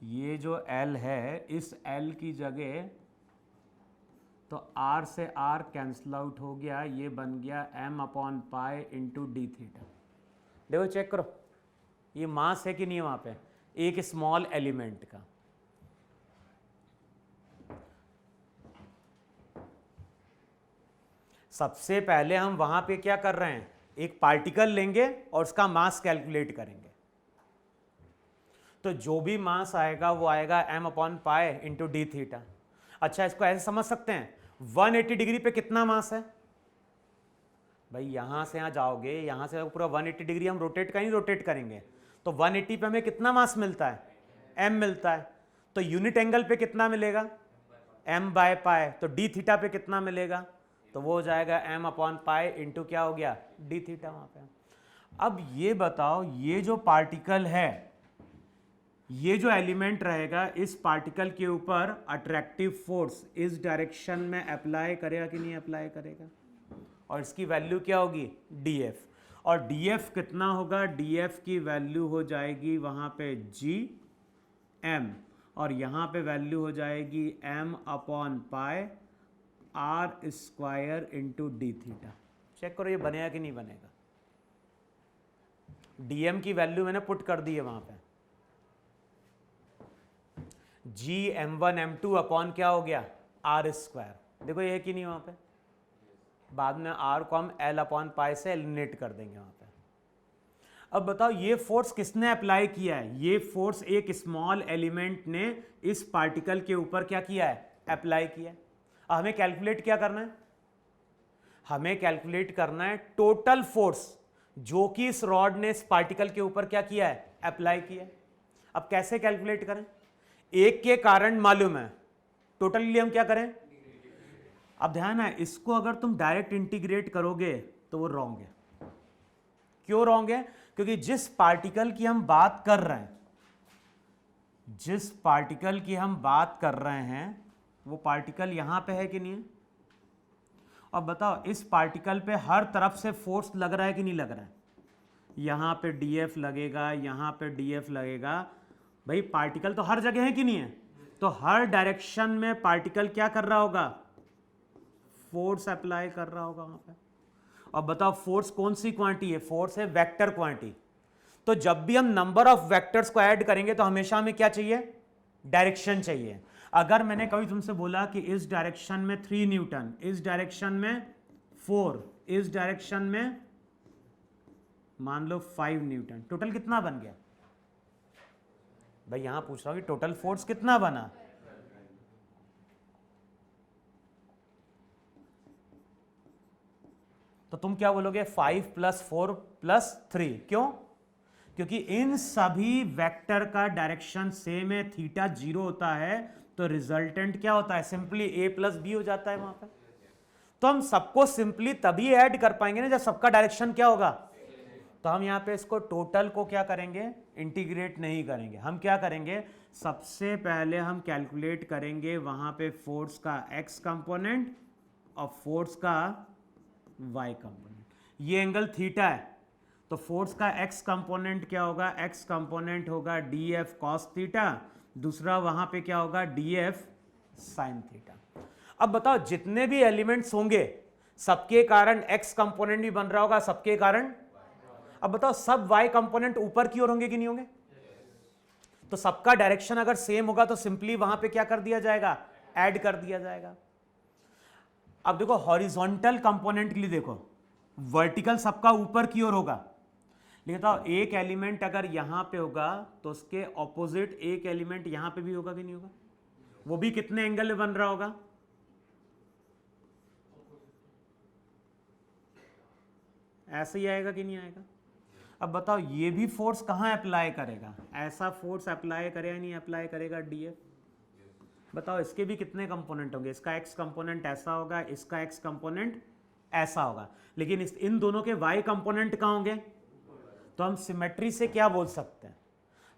ये जो l है, इस l की जगह तो r से r कैंसल आउट हो गया, ये बन गया m upon pi into D theta. देखो चेक करो, ये मास है कि नहीं वहां पे? एक स्मॉल एलिमेंट का। सबसे पहले हम वहां पे क्या कर रहे हैं? एक पार्टिकल लेंगे और उसका मास कैलकुलेट करेंगे। तो जो भी मास आएगा वो आएगा m upon pi into D theta. अच्छा, इसको ऐसे समझ सकते हैं 180 डिग्री पे कितना मास है? भाई यहाँ से यहाँ जाओगे, यहाँ से पूरा 180 डिग्री हम रोटेट कहीं रोटेट करेंगे, तो 180 पे हमें कितना मास मिलता है, m मिलता है। तो यूनिट एंगल पे कितना मिलेगा, m बाय पाए। तो d थीटा पे कितना मिलेगा, तो वो हो जाएगा m अपॉन पाए इंटू क्या हो गया, d थीटा वहाँ पे। अब ये बताओ, ये जो पार्टिकल है, ये जो एलिमेंट रहेगा, इस पार्टिकल के ऊपर अट्रैक्टिव फोर्स इस डायरेक्शन में अप्लाई करेगा कि नहीं अप्लाई करेगा, और इसकी वैल्यू क्या होगी, df। और df कितना होगा, df की वैल्यू हो जाएगी वहाँ पे gm, और यहाँ पे वैल्यू हो जाएगी m upon pi r square into D theta. Check करो ये बनेगा कि नहीं बनेगा। dm की वैल्यू मैंने पुट कर दी है वहाँ पे, gm1 m2 अपॉन क्या हो गया, r स्क्वायर। देखो ये है कि नहीं वहाँ पे, बाद में r को हम l अपॉन पाई से एलिमिनेट कर देंगे वहाँ पे। अब बताओ ये फोर्स किसने अप्लाई किया है, ये फोर्स एक स्मॉल एलिमेंट ने इस पार्टिकल के ऊपर क्या किया है, अप्लाई किया है। हमें कैलकुलेट क्या करना है, हमें कैलकुलेट करना है टोटल फोर्स जो कि इस रॉड ने इस पार्टिकल के ऊपर क्या किया है, अप्लाई किया है। अब कैसे कैलकुलेट करें, एक के कारण मालूम है, टोटल के लिए हम क्या करें। अब ध्यान है, इसको अगर तुम डायरेक्ट इंटीग्रेट करोगे तो वो रॉन्ग है। क्यों रॉन्ग है, क्योंकि जिस पार्टिकल की हम बात कर रहे हैं, जिस पार्टिकल की हम बात कर रहे हैं वो पार्टिकल यहां पे है कि नहीं है। अब बताओ इस पार्टिकल पे हर तरफ से फोर्स लग रहा है कि नहीं लग रहा है, यहां पे df लगेगा, यहां पे df लगेगा। भाई पार्टिकल तो हर जगह है कि नहीं है, तो हर डायरेक्शन में पार्टिकल क्या कर रहा होगा, फोर्स अप्लाई कर रहा होगा वहां पे। अब बताओ फोर्स कौन सी क्वांटिटी है, फोर्स है वेक्टर क्वांटिटी। तो जब भी हम नंबर ऑफ वेक्टर्स को ऐड करेंगे तो हमेशा हमें क्या चाहिए, डायरेक्शन चाहिए। अगर मैंने कभी तुमसे बोला कि इस डायरेक्शन में 3 न्यूटन, इस डायरेक्शन में 4, इस डायरेक्शन में मान लो 5 न्यूटन, टोटल कितना बन गया। भाई यहां पूछ रहा हूं कि टोटल फोर्स कितना बना, तो तुम क्या बोलोगे 5 + 4 + 3। क्यों, क्योंकि इन सभी वेक्टर का डायरेक्शन सेम है, थीटा 0 होता है, तो रिजल्टेंट क्या होता है, सिंपली a + b हो जाता है वहां पे। तो हम सबको सिंपली तभी ऐड कर पाएंगे ना जब सबका डायरेक्शन क्या होगा। तो हम यहां पे इसको टोटल को क्या करेंगे, इंटीग्रेट नहीं करेंगे। हम क्या करेंगे, सबसे पहले हम कैलकुलेट करेंगे वहां पे फोर्स का x कंपोनेंट और फोर्स का y कंपोनेंट। ये एंगल थीटा है, तो फोर्स का x कंपोनेंट क्या होगा, x कंपोनेंट होगा df cos थीटा, दूसरा वहां पे क्या होगा df sin थीटा। अब बताओ जितने भी एलिमेंट्स होंगे सबके कारण x कंपोनेंट भी बन रहा होगा, सबके कारण। अब बताओ सब y कंपोनेंट ऊपर की ओर होंगे कि नहीं होंगे, तो सबका डायरेक्शन अगर सेम होगा तो सिंपली वहां पे क्या कर दिया जाएगा, ऐड कर दिया जाएगा। अब देखो हॉरिजॉन्टल कंपोनेंट के लिए देखो, वर्टिकल सबका ऊपर की ओर होगा, लेकिन बताओ एक एलिमेंट अगर यहां पे होगा तो उसके ऑपोजिट एक एलिमेंट यहां पे भी होगा कि नहीं होगा, वो भी कितने एंगल में बन रहा होगा, ऐसे ही आएगा कि नहीं आएगा। अब बताओ ये भी फोर्स कहां अप्लाई करेगा, ऐसा फोर्स अप्लाई करेगा नहीं अप्लाई करेगा df। बताओ इसके भी कितने कंपोनेंट होंगे, इसका x कंपोनेंट ऐसा होगा, इसका x कंपोनेंट ऐसा होगा, लेकिन इन दोनों के y कंपोनेंट कहां होंगे। तो हम सिमेट्री से क्या बोल सकते हैं,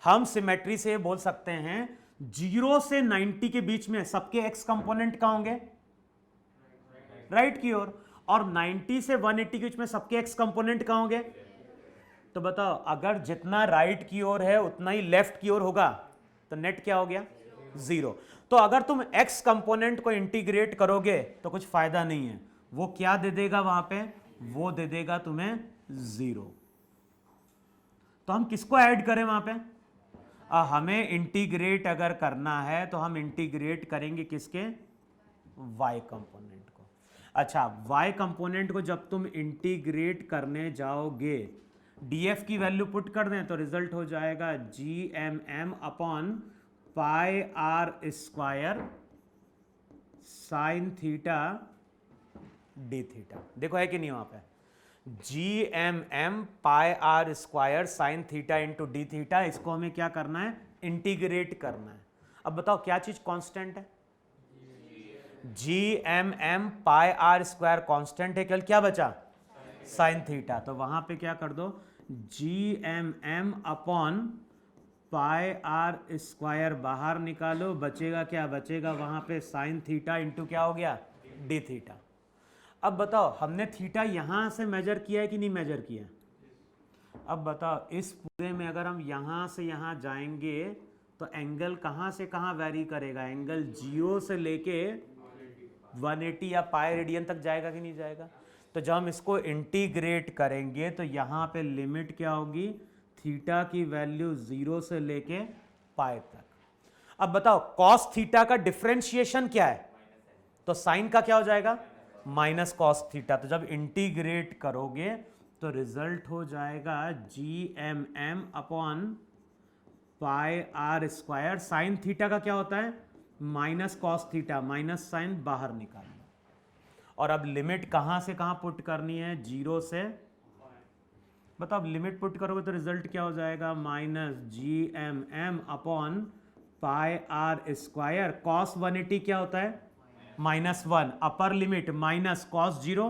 हम सिमेट्री से बोल सकते हैं 0 से 90 के बीच में सबके x कंपोनेंट कहां होंगे, राइट की ओर, और 90 से 180 के बीच में सबके x कंपोनेंट कहां होंगे। तो बताओ अगर जितना राइट की ओर है उतना ही लेफ्ट की ओर होगा, तो नेट क्या हो गया, 0। तो अगर तुम x कंपोनेंट को इंटीग्रेट करोगे तो कुछ फायदा नहीं है, वो क्या दे देगा वहां पे, वो दे देगा तुम्हें 0। तो हम किसको ऐड करें वहां पे, हमें इंटीग्रेट अगर करना है तो हम इंटीग्रेट करेंगे किसके, y कंपोनेंट को। अच्छा y कंपोनेंट को जब तुम इंटीग्रेट करने जाओगे, df की वैल्यू पुट कर दें तो रिजल्ट हो जाएगा gmm upon pi r square sine theta D theta. देखो है कि नहीं वहां पे, G M M pi R square sine theta into D theta, इसको हमें क्या करना है, इंटीग्रेट करना है। अब बताओ क्या चीज कांस्टेंट है, G M M pi R square constant है, केवल क्या बचा, साइन थीटा। तो वहां पे क्या कर दो, G M M upon pi R square बाहर निकालो, बचेगा क्या, बचेगा वहां पे साइन थीटा इंटू क्या हो गया, डी थीटा। अब बताओ हमने थीटा यहां से मेजर किया है कि नहीं मेजर किया। अब बताओ इस पूरे में अगर हम यहां से यहां जाएंगे तो एंगल कहां से कहां वेरी करेगा, एंगल जीरो से लेके 180 या पाई रेडियन तक जाएगा कि नहीं जाएगा। तो जब हम इसको इंटीग्रेट करेंगे तो यहाँ पे लिमिट क्या होगी, थीटा की वैल्यू 0 से लेके पाई तक। अब बताओ कॉस थीटा का डिफरेंशिएशन क्या है, तो साइन का क्या हो जाएगा, माइनस कॉस थीटा। तो जब इंटीग्रेट करोगे तो रिजल्ट हो जाएगा G M M upon pi R square, sine theta का क्या होता है minus cos theta, minus sine बाहर निकालना। और अब लिमिट कहां से कहां पुट करनी है, 0 से, बताओ अब लिमिट पुट करोगे तो रिजल्ट क्या हो जाएगा, minus G M M upon pi R square, cos 180 क्या होता है -1, अपर लिमिट माइनस कॉस 0,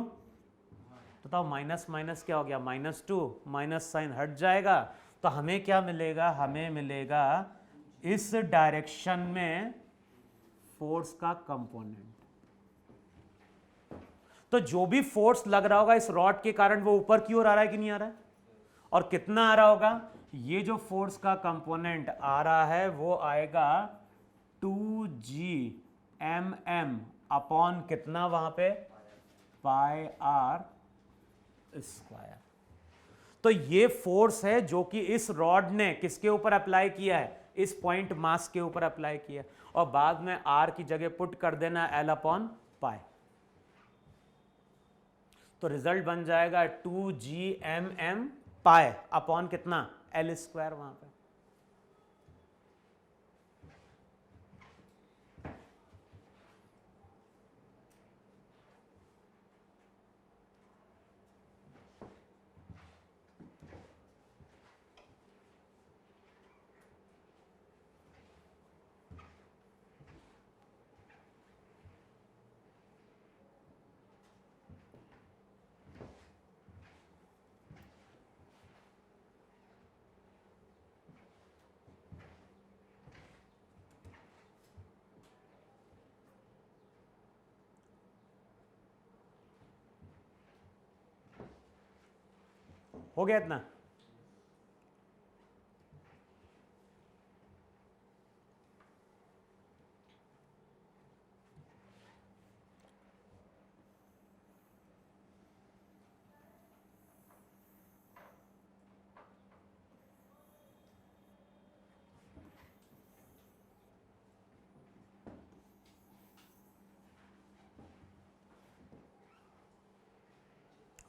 बताओ माइनस माइनस क्या हो गया -2, माइनस साइन हट जाएगा। तो हमें क्या मिलेगा, हमें मिलेगा इस डायरेक्शन में फोर्स का कंपोनेंट। तो जो भी फोर्स लग रहा होगा इस रॉड के कारण वो ऊपर की ओर आ रहा है कि नहीं आ रहा है, और कितना आ रहा होगा, ये जो फोर्स का कंपोनेंट आ रहा है वो आएगा 2Gmm अपॉन कितना वहां पे पाई आर स्क्वायर। तो ये फोर्स है जो कि इस रॉड ने किसके ऊपर अप्लाई किया है, इस पॉइंट मास के ऊपर अप्लाई किया, और बाद में आर की जगह पुट कर देना एल अपॉन पाई। तो रिजल्ट बन जाएगा 2Gmm पाई अपॉन कितना एल स्क्वायर वहां पे। हो गया इतना।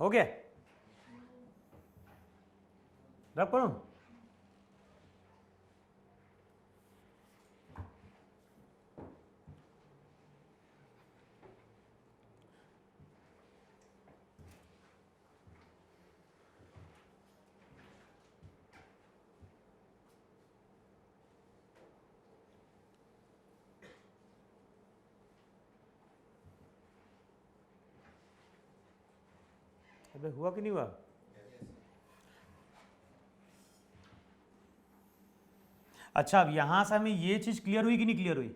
हो गया, रब करूं, अबे हुआ कि नहीं हुआ। अच्छा अब यहां से हमें ये चीज क्लियर हुई कि नहीं क्लियर हुई,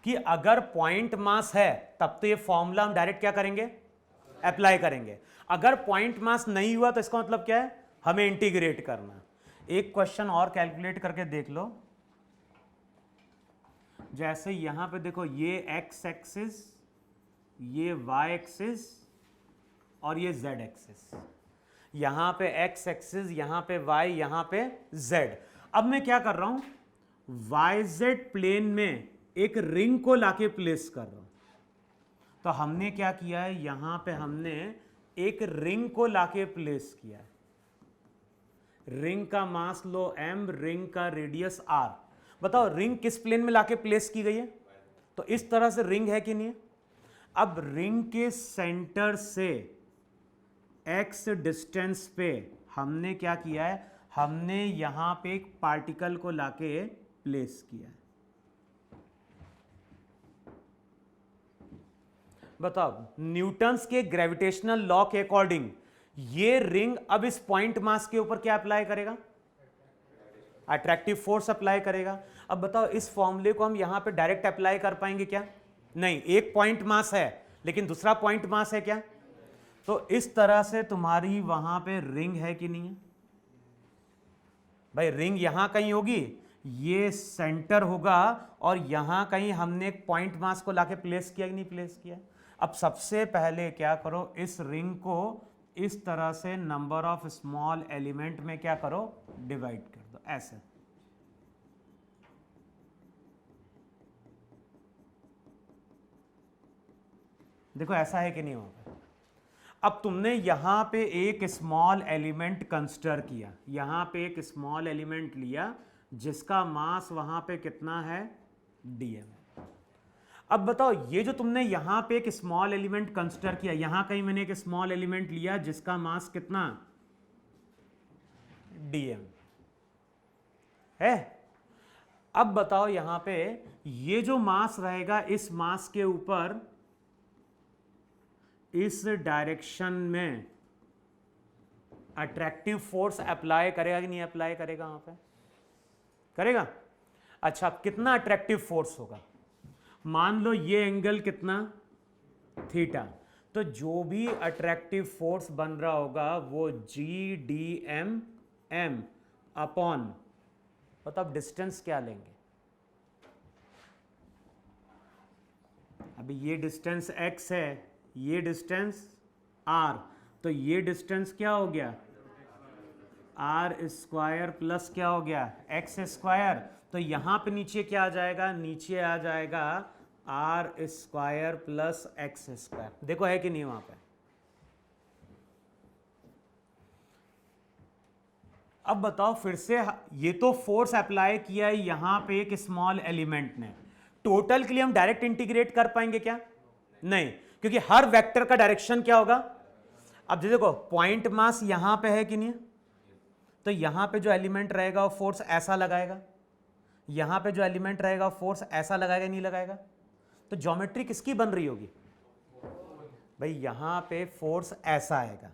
कि अगर पॉइंट मास है तब तो ये फॉर्मूला हम डायरेक्ट क्या करेंगे, अप्लाई करेंगे। अगर पॉइंट मास नहीं हुआ तो इसका मतलब क्या है, हमें इंटीग्रेट करना। एक क्वेश्चन और कैलकुलेट करके देख लो, जैसे यहां पे देखो ये एक्स एक्सिस, ये वाई एक्सिस और ये जेड एक्सिस, यहां पे एक्स एक्सिस, यहां पे वाई, यहां पे जेड। अब मैं क्या कर रहा हूं, वाई जेड प्लेन में एक रिंग को लाके प्लेस कर रहा हूं। तो हमने क्या किया है, यहां पे हमने एक रिंग को लाके प्लेस किया है। रिंग का मास लो m, रिंग का रेडियस r। बताओ रिंग किस प्लेन में लाके प्लेस की गई है, तो इस तरह से रिंग है कि नहीं है। अब रिंग के सेंटर से x डिस्टेंस पे हमने क्या किया है, हमने यहां पे एक पार्टिकल को लाके प्लेस किया है। बताओ न्यूटन्स के ग्रेविटेशनल लॉ के अकॉर्डिंग ये रिंग अब इस पॉइंट मास के ऊपर क्या अप्लाई करेगा, अट्रैक्टिव फोर्स अप्लाई करेगा। अब बताओ इस फॉर्मूले को हम यहां पे डायरेक्ट अप्लाई कर पाएंगे क्या, नहीं, एक पॉइंट मास है लेकिन दूसरा पॉइंट मास है क्या, तो इस तरह से तुम्हारी वहां पे रिंग है कि नहीं है भाई, रिंग यहां कहीं होगी, ये सेंटर होगा और यहां कहीं हमने एक पॉइंट मास को लाके प्लेस किया कि नहीं प्लेस किया। अब सबसे पहले क्या करो, इस रिंग को इस तरह से नंबर ऑफ स्मॉल एलिमेंट में क्या करो, डिवाइड कर दो ऐसे। देखो ऐसा है कि नहीं होगा। अब तुमने यहां पे एक स्मॉल एलिमेंट कंसिडर किया, यहां पे एक स्मॉल एलिमेंट लिया जिसका मास वहां पे कितना है, dm। अब बताओ ये जो तुमने यहां पे एक स्मॉल एलिमेंट कंसिडर किया, यहां कहीं मैंने एक स्मॉल एलिमेंट लिया जिसका मास कितना, dm है। अब बताओ यहां पे ये जो मास रहेगा, इस मास के ऊपर इस डायरेक्शन में अट्रैक्टिव फोर्स अप्लाई करेगा कि नहीं अप्लाई करेगा, वहां पे करेगा। अच्छा कितना अट्रैक्टिव फोर्स होगा, मान लो ये एंगल कितना, थीटा, तो जो भी अट्रैक्टिव फोर्स बन रहा होगा वो G D M M upon, मतलब डिस्टेंस क्या लेंगे, अभी ये डिस्टेंस x है, ये डिस्टेंस r, तो ये डिस्टेंस क्या हो गया, r स्क्वायर प्लस क्या हो गया, x स्क्वायर, तो यहां पे नीचे क्या आ जाएगा, नीचे आ जाएगा r square plus x square. देखो है कि नहीं वहां पे। अब बताओ फिर से, ये तो फोर्स अप्लाई किया है यहां पे एक स्मॉल एलिमेंट ने, टोटल के लिए हम डायरेक्ट इंटीग्रेट कर पाएंगे क्या, नहीं, क्योंकि हर वेक्टर का डायरेक्शन क्या होगा। अब देखो पॉइंट मास यहां पे है कि नहीं, तो यहां पे जो एलिमेंट रहेगा वो फोर्स ऐसा लगाएगा, यहां पे जो एलिमेंट रहेगा वो फोर्स ऐसा लगाएगा नहीं लगाएगा, तो ज्योमेट्री किसकी बन रही होगी भाई, यहां पे फोर्स ऐसा आएगा,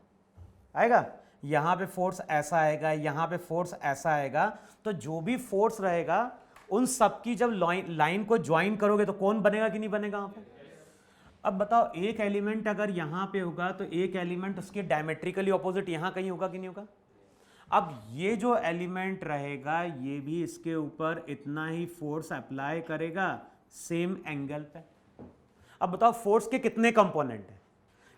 आएगा यहां पे फोर्स ऐसा आएगा, यहां पे फोर्स ऐसा आएगा, तो जो भी फोर्स रहेगा उन सब की जब लाइन को ज्वाइन करोगे तो कौन बनेगा कि नहीं बनेगा वहां पे। अब बताओ एक एलिमेंट अगर यहां पे होगा तो एक एलिमेंट उसके डायमेट्रिकली ऑपोजिट यहां कहीं होगा कि नहीं होगा। अब ये जो एलिमेंट रहेगा ये भी इसके ऊपर इतना ही फोर्स अप्लाई करेगा सेम एंगल पे। अब बताओ फोर्स के कितने कंपोनेंट हैं,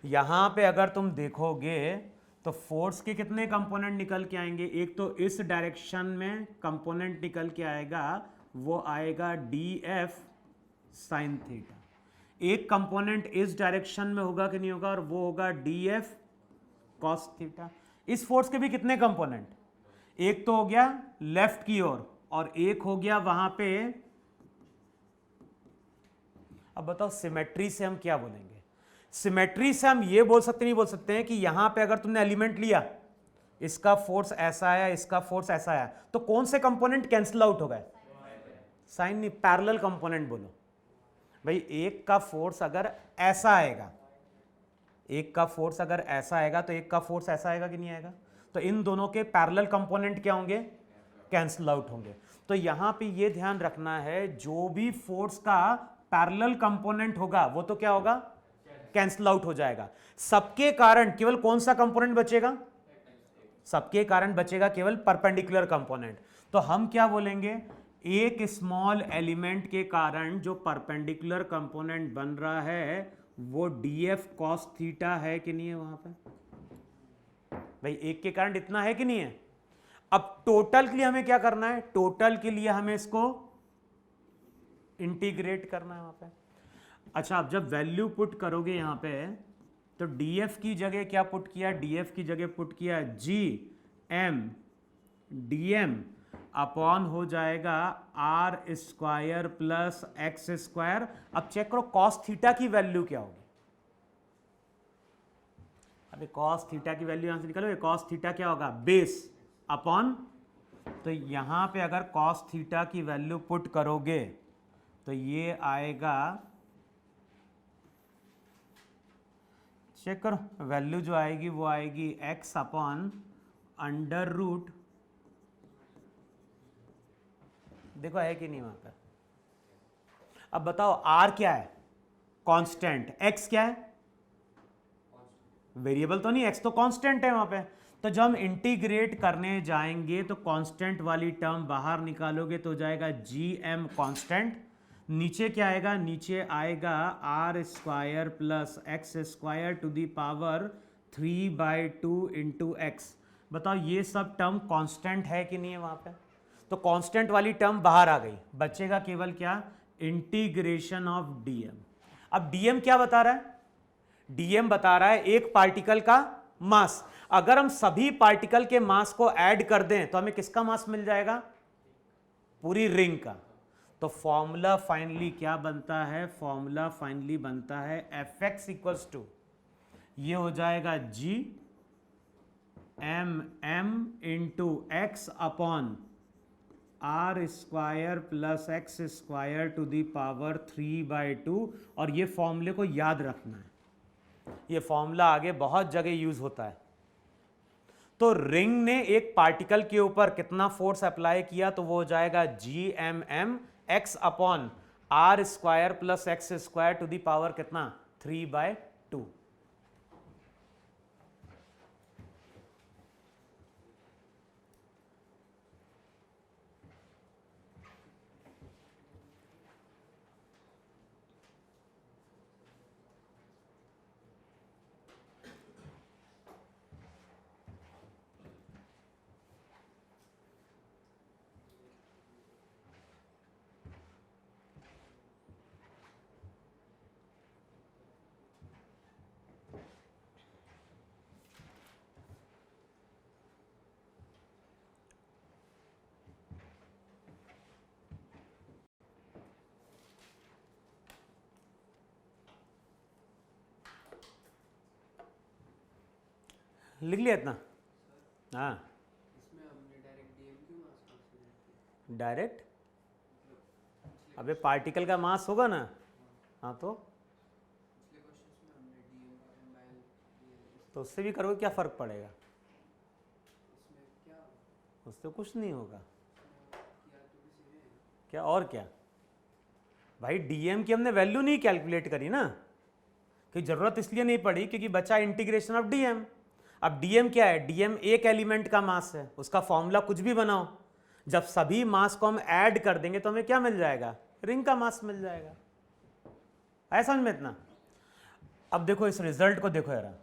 यहां पे अगर तुम देखोगे तो फोर्स के कितने कंपोनेंट निकल के आएंगे, एक तो इस डायरेक्शन में कंपोनेंट निकल के आएगा, वो आएगा डी एफ साइन थीटा, एक कंपोनेंट इस डायरेक्शन में होगा कि नहीं होगा, और वो होगा डी एफ कॉस थीटा। इस फोर्स के भी कितने कंपोनेंट, एक तो हो गया लेफ्ट की ओर और एक हो गया वहां पे। अब बताओ सिमेट्री से हम क्या बोलेंगे, सिमेट्री से हम ये बोल सकते नहीं बोल सकते हैं कि यहां पे अगर तुमने एलिमेंट लिया, इसका फोर्स ऐसा आया, इसका फोर्स ऐसा आया, तो कौन से कंपोनेंट कैंसिल आउट हो गए, साइन नहीं, पैरेलल कंपोनेंट बोलो भाई। एक का फोर्स अगर ऐसा आएगा, एक का फोर्स अगर ऐसा आएगा तो एक का फोर्स ऐसा आएगा कि नहीं आएगा, तो इन दोनों के पैरेलल कंपोनेंट क्या होंगे, कैंसिल आउट होंगे। तो यहां पे ये ध्यान रखना है जो भी फोर्स का पैरेलल कंपोनेंट होगा वो तो क्या होगा, कैंसिल आउट हो जाएगा। सबके कारण केवल कौन सा कंपोनेंट बचेगा, सबके कारण बचेगा केवल परपेंडिकुलर कंपोनेंट। तो हम क्या बोलेंगे, एक स्मॉल एलिमेंट के कारण जो परपेंडिकुलर कंपोनेंट बन रहा है वो df cos थीटा है कि नहीं है वहां पे भाई, एक के कारण इतना है कि नहीं है। अब टोटल के लिए हमें क्या करना है, टोटल के लिए हमें इसको इंटीग्रेट करना है वहां पे। अच्छा अब जब वैल्यू पुट करोगे यहां पे, तो df की जगह क्या पुट किया, df की जगह पुट किया जी एम dm अपॉन हो जाएगा R square plus x square. अब चेक करो कॉस थीटा की वैल्यू क्या होगी, अबे कॉस थीटा की वैल्यू यहां से निकालो, कॉस थीटा क्या होगा, बेस अपॉन, तो यहां पे अगर कॉस थीटा की वैल्यू पुट करोगे तो ये आएगा, चेक करो वैल्यू जो आएगी वो आएगी x अपॉन अंडर रूट, देखो है कि नहीं वहां पर। अब बताओ r क्या है, कांस्टेंट, x क्या है, वेरिएबल तो नहीं, x तो कांस्टेंट है वहां पे। तो जब हम इंटीग्रेट करने जाएंगे तो कांस्टेंट वाली टर्म बाहर निकालोगे तो हो जाएगा gm कांस्टेंट, नीचे क्या आएगा, नीचे आएगा R square plus x square to the power 3/2 into X. बताओ ये सब टर्म कांस्टेंट है कि नहीं है वहां पे, तो कांस्टेंट वाली टर्म बाहर आ गई, बचेगा केवल क्या, इंटीग्रेशन ऑफ डीएम। अब डीएम क्या बता रहा है, डीएम बता रहा है एक पार्टिकल का मास। अगर हम सभी पार्टिकल के मास को ऐड कर दें तो हमें किसका मास मिल जाएगा, पूरी रिंग का। तो फॉर्मूला फाइनली क्या बनता है, फॉर्मूला फाइनली बनता है एफ एक्स इक्वल्स टू, ये हो जाएगा G M M into X upon are square plus x square to the power 3/2। और ये फॉर्मूले को याद रखना है, ये फॉर्मूला आगे बहुत जगह यूज होता है। तो रिंग ने एक पार्टिकल के ऊपर कितना फोर्स अप्लाई किया, तो वो हो जाएगा G M M x upon are square plus x square to the power कितना, 3/2। लिख लिया इतना, हाँ इसमें हमने डायरेक्ट डीएम क्यों मास कंसीडर किया, डायरेक्ट, अबे पार्टिकल का मास होगा ना, हाँ तो पिछले क्वेश्चंस में हमने डीएम का कंबाइन किया, तो उससे भी करोगे क्या फर्क पड़ेगा, इसमें क्या उससे कुछ नहीं होगा, किया तो किसी ने, क्या और क्या भाई, डीएम की हमने वैल्यू नहीं कैलकुलेट करी ना, कि जरूरत इसलिए नहीं पड़ी क्योंकि बचा इंटीग्रेशन ऑफ डीएम। अब डीएम क्या है, डीएम एक एलिमेंट का मास है, उसका फॉर्मूला कुछ भी बनाओ, जब सभी मास को हम ऐड कर देंगे तो हमें क्या मिल जाएगा, रिंग का मास मिल जाएगा। आया समझ में इतना। अब देखो इस रिजल्ट को देखो यार,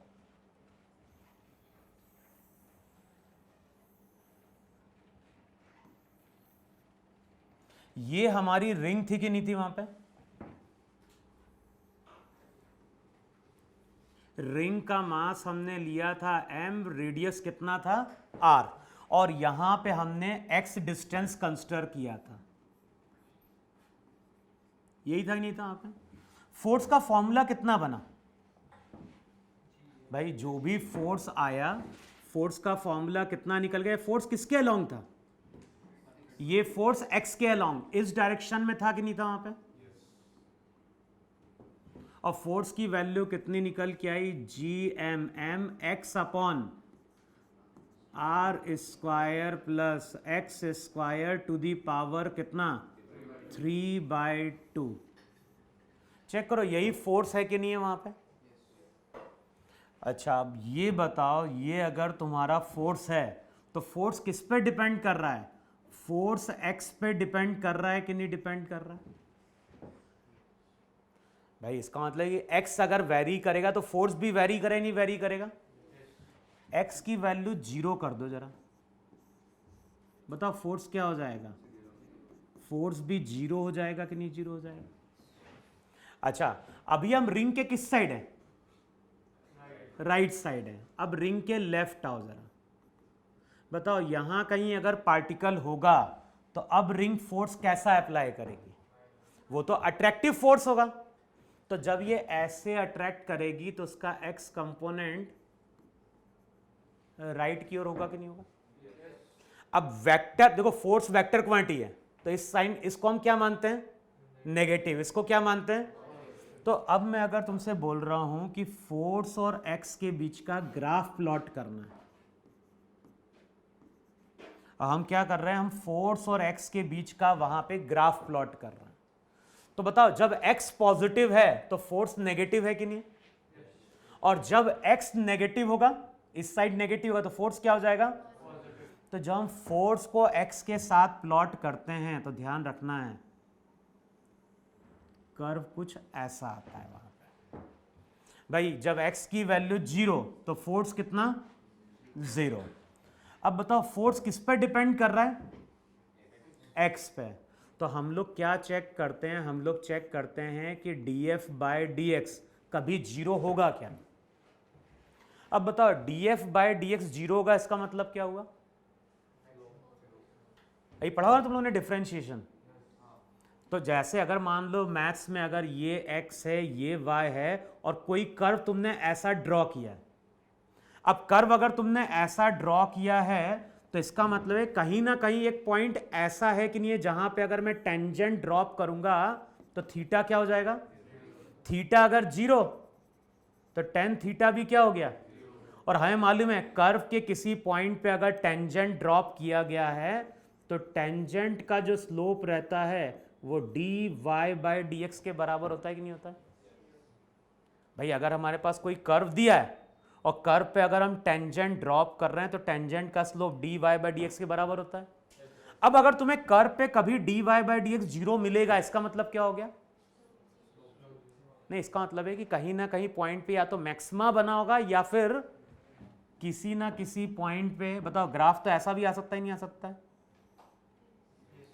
ये हमारी रिंग थी कि नहीं थी वहां पे, रिंग का मास हमने लिया था m, रेडियस कितना था r, और यहां पे हमने x डिस्टेंस कंसिडर किया था, यही था कि नहीं था वहां पे। फोर्स का फॉर्मूला कितना बना भाई, जो भी फोर्स आया फोर्स का फॉर्मूला कितना निकल गया, फोर्स किसके अलोंग था, ये फोर्स x के अलोंग, इस डायरेक्शन में था कि नहीं था वहां पे। और फोर्स की वैल्यू कितनी निकल के आई, G M M x upon are square plus x square to the power कितना, 3/2। चेक करो यही फोर्स है कि नहीं है वहां पे। अच्छा अब ये बताओ, ये अगर तुम्हारा फोर्स है तो फोर्स किस पे डिपेंड कर रहा है, फोर्स एक्स पे डिपेंड कर रहा है कि नहीं डिपेंड कर रहा है भाई। इसका मतलब कि x अगर वेरी करेगा तो फोर्स भी वेरी करे नहीं वेरी करेगा। x की वैल्यू 0 कर दो जरा, बताओ फोर्स क्या हो जाएगा, फोर्स भी 0 हो जाएगा कि नहीं 0 हो जाएगा। अच्छा अभी हम रिंग के किस साइड है, राइट साइड है। अब रिंग के लेफ्ट आओ जरा, बताओ यहां कहीं अगर पार्टिकल होगा तो अब रिंग फोर्स कैसा अप्लाई करेगी, वो तो अट्रैक्टिव फोर्स होगा। तो जब ये ऐसे अट्रैक्ट करेगी तो उसका x कंपोनेंट राइट की ओर होगा कि नहीं होगा? अब वेक्टर देखो, फोर्स वेक्टर क्वांटिटी है, तो इस साइन इसको हम क्या मानते हैं? नेगेटिव। इसको क्या मानते हैं? तो अब मैं अगर तुमसे बोल रहा हूं कि फोर्स और एक्स के बीच का ग्राफ प्लॉट करना है, और हम क्या कर रहे हैं? हम फोर्स और एक्स के बीच का वहां पे ग्राफ प्लॉट कर रहे हैं। तो बताओ, जब x पॉजिटिव है तो फोर्स नेगेटिव है कि नहीं? और जब x नेगेटिव होगा, इस साइड नेगेटिव होगा, तो फोर्स क्या हो जाएगा? तो जब हम फोर्स को x के साथ प्लॉट करते हैं तो ध्यान रखना है, कर्व कुछ ऐसा आता है वहां पे। भाई जब x की वैल्यू 0 तो फोर्स कितना? 0। अब बताओ फोर्स किस पे डिपेंड कर रहा है? x पे। तो हम लोग क्या चेक करते हैं? हम लोग चेक करते हैं कि df बाय dx कभी 0 होगा क्या? अब बताओ df बाय dx 0 होगा, इसका मतलब क्या हुआ? यही पढ़ा होगा तुम लोगों ने डिफरेंशिएशन। तो जैसे अगर मान लो मैथ्स में अगर ये x है, ये y है, और कोई कर्व तुमने ऐसा ड्रॉ किया है। अब कर्व अगर तुमने ऐसा ड्रॉ किया है तो इसका मतलब है कहीं ना कहीं एक पॉइंट ऐसा है कि नहीं है जहां पे अगर मैं टेंजेंट ड्रॉप करूंगा तो थीटा क्या हो जाएगा? थीटा अगर 0 तो टेन थीटा भी क्या हो गया? और हमें मालूम है कर्व के किसी पॉइंट पे अगर टेंजेंट ड्रॉप किया गया है तो टेंजेंट का जो स्लोप रहता है वो dy बाय dx के बराबर होता है कि नहीं होता है? भाई अगर हमारे पास कोई कर्व दिया है और कर्व पे अगर हम टेंजेंट ड्रॉप कर रहे हैं तो टेंजेंट का स्लोप dy बाय dx के बराबर होता है। अब अगर तुम्हें कर्व पे कभी dy बाय dx 0 मिलेगा, इसका मतलब क्या हो गया? नहीं, इसका मतलब है कि कहीं ना कहीं पॉइंट पे या तो मैक्सिमा बना होगा या फिर किसी ना किसी पॉइंट पे। बताओ ग्राफ तो ऐसा भी आ सकता है, नहीं आ सकता है?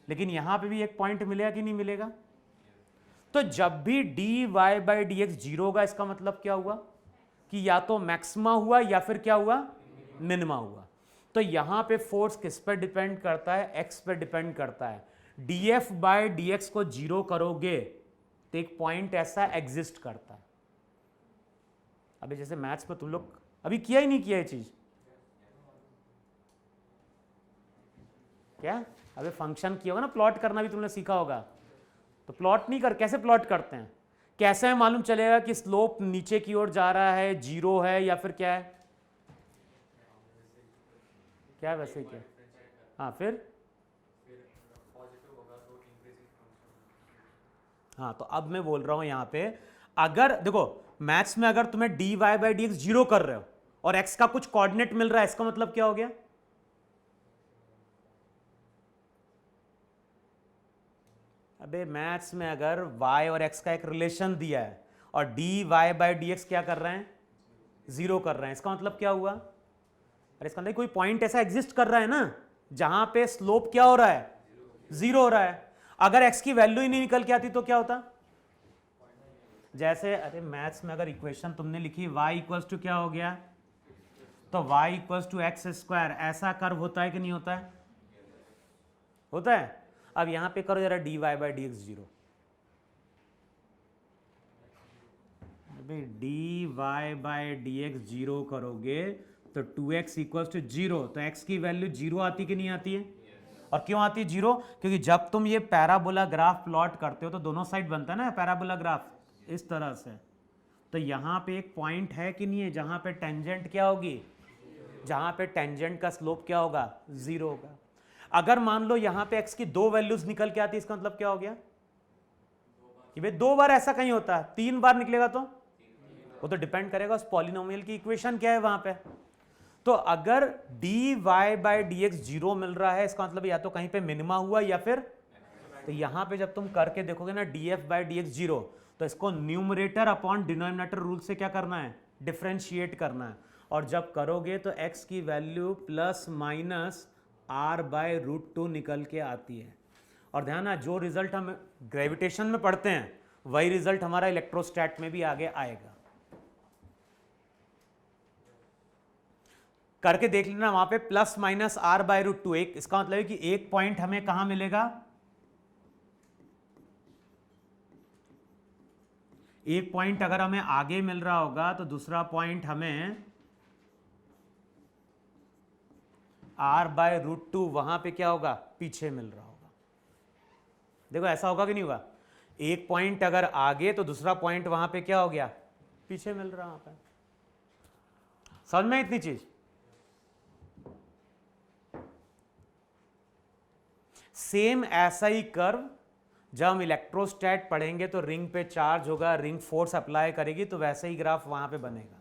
लेकिन यहां पे भी एक पॉइंट मिलेगा कि नहीं मिलेगा? तो जब भी dy बाय dx 0 होगा, इसका मतलब क्या हुआ? कि या तो मैक्सिमा हुआ या फिर क्या हुआ? मिनिमा हुआ। तो यहां पे फोर्स किस पर डिपेंड करता है? x पर डिपेंड करता है। df बाय dx को 0 करोगे तो एक पॉइंट ऐसा एग्जिस्ट करता है। अभी जैसे मैथ्स पर तुम लोग अभी किया ही नहीं किया ये चीज क्या? अबे फंक्शन किया होगा ना, प्लॉट करना भी तुमने सीखा होगा। तो प्लॉट नहीं कर, कैसे प्लॉट करते हैं? कैसे हमें मालूम चलेगा कि स्लोप नीचे की ओर जा रहा है, 0 है या फिर क्या है? क्या है वैसे क्या? हाँ फिर हाँ, तो अब मैं बोल रहा हूं यहां पे, अगर देखो मैथ्स में अगर तुम्हें dy बाय dx 0 कर रहे हो और x का कुछ कोऑर्डिनेट मिल रहा है, इसका मतलब क्या हो गया? अबे मैथ्स में अगर y और x का एक रिलेशन दिया है और dy बाय dx क्या कर रहे हैं? 0 कर रहे हैं, इसका मतलब क्या हुआ? अरे इसका मतलब कोई पॉइंट ऐसा एग्जिस्ट कर रहा है ना जहां पे स्लोप क्या हो रहा है? 0 हो रहा है। अगर x की वैल्यू ही नहीं निकल के आती तो क्या होता? जैसे अरे मैथ्स में अगर इक्वेशन तुमने लिखी y इक्वल्स टू क्या हो गया, तो y equals to X square, ऐसा कर्व होता है कि नहीं होता है? होता है। अब यहां पे करो जरा dy by dx 0। dy by dx 0 करोगे तो 2x इक्वल्स टू 0, तो x की वैल्यू 0 आती कि नहीं आती है? और क्यों आती है 0? क्योंकि जब तुम ये पैराबोला ग्राफ प्लॉट करते हो तो दोनों साइड बनता है ना पैराबोला ग्राफ, इस तरह से। तो यहां पे एक पॉइंट है कि नहीं है जहां पे टेंजेंट क्या होगी? जहां पे टेंजेंट का स्लोप क्या होगा? 0 होगा। अगर मान लो यहां पे x की 2 वैल्यूज निकल के आती, इसका मतलब क्या हो गया? कि भाई 2 बार ऐसा कहीं होता है, 3 बार निकलेगा तो वो तो डिपेंड करेगा उस पॉलिनोमियल की इक्वेशन क्या है वहां पे। तो अगर dy बाय dx 0 मिल रहा है, इसका मतलब या तो कहीं पे मिनिमा हुआ या फिर, तो यहां पे जब तुम करके देखोगे ना df बाय dx 0, तो इसको न्यूमरेटर अपॉन डिनोमिनेटर रूल से क्या करना है? डिफरेंशिएट करना है। और जब करोगे तो x की value plus minus r by root 2 निकल के आती है। और ध्यान है, जो रिजल्ट हम ग्रेविटेशन में पढ़ते हैं वही रिजल्ट हमारा इलेक्ट्रोस्टैट में भी आगे आएगा। करके देख लेना वहां पे plus minus r by root 2, एक इसका मतलब है कि एक पॉइंट हमें कहां मिलेगा? एक पॉइंट अगर हमें आगे मिल रहा होगा तो दूसरा पॉइंट हमें r/√2 वहां पे क्या होगा, पीछे मिल रहा होगा। देखो ऐसा होगा कि नहीं होगा, एक पॉइंट अगर आगे तो दूसरा पॉइंट वहां पे क्या हो गया, पीछे मिल रहा है। समझ में इतनी चीज। सेम ऐसा ही कर्व जब हम इलेक्ट्रोस्टैट पढ़ेंगे तो रिंग पे चार्ज होगा, रिंग फोर्स अप्लाई करेगी, तो वैसे ही ग्राफ वहां पे बनेगा।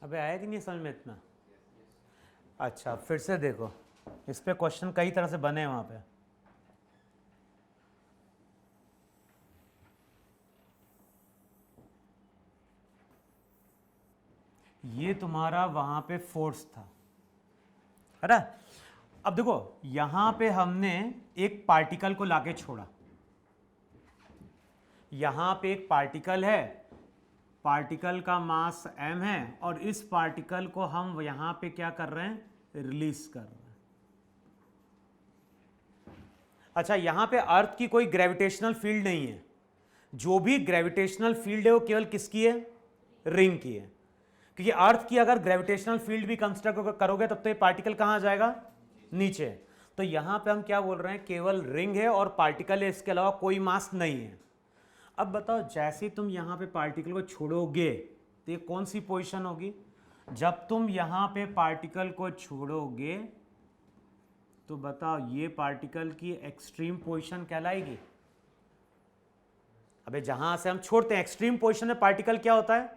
अबे आया कि नहीं समझ में इतना। अच्छा फिर से देखो, इस पे क्वेश्चन कई तरह से बने हैं वहां पे। ये तुम्हारा वहां पे फोर्स था, है ना। अब देखो यहां पे हमने एक पार्टिकल को लाके छोड़ा, यहां पे एक पार्टिकल है, पार्टिकल का मास m है, और इस पार्टिकल को हम यहां पे क्या कर रहे हैं, रिलीज कर रहे हैं। अच्छा यहां पे अर्थ की कोई ग्रेविटेशनल फील्ड नहीं है, जो भी ग्रेविटेशनल फील्ड है वो केवल किसकी है, रिंग की है। क्योंकि अर्थ की अगर ग्रेविटेशनल फील्ड भी कंसिडर करोगे तब तो ये पार्टिकल कहां जाएगा, नीचे। तो यहां पे हम क्या बोल रहे हैं, केवल रिंग है और पार्टिकल है, इसके अलावा कोई मास नहीं है। अब बताओ जैसे तुम यहां पे पार्टिकल को छोड़ोगे तो ये कौन सी पोजीशन होगी, जब तुम यहां पे पार्टिकल को छोड़ोगे तो बताओ ये पार्टिकल की एक्सट्रीम पोजीशन कहलाएगी। अबे जहां से हम छोड़ते हैं एक्सट्रीम पोजीशन में पार्टिकल क्या होता है,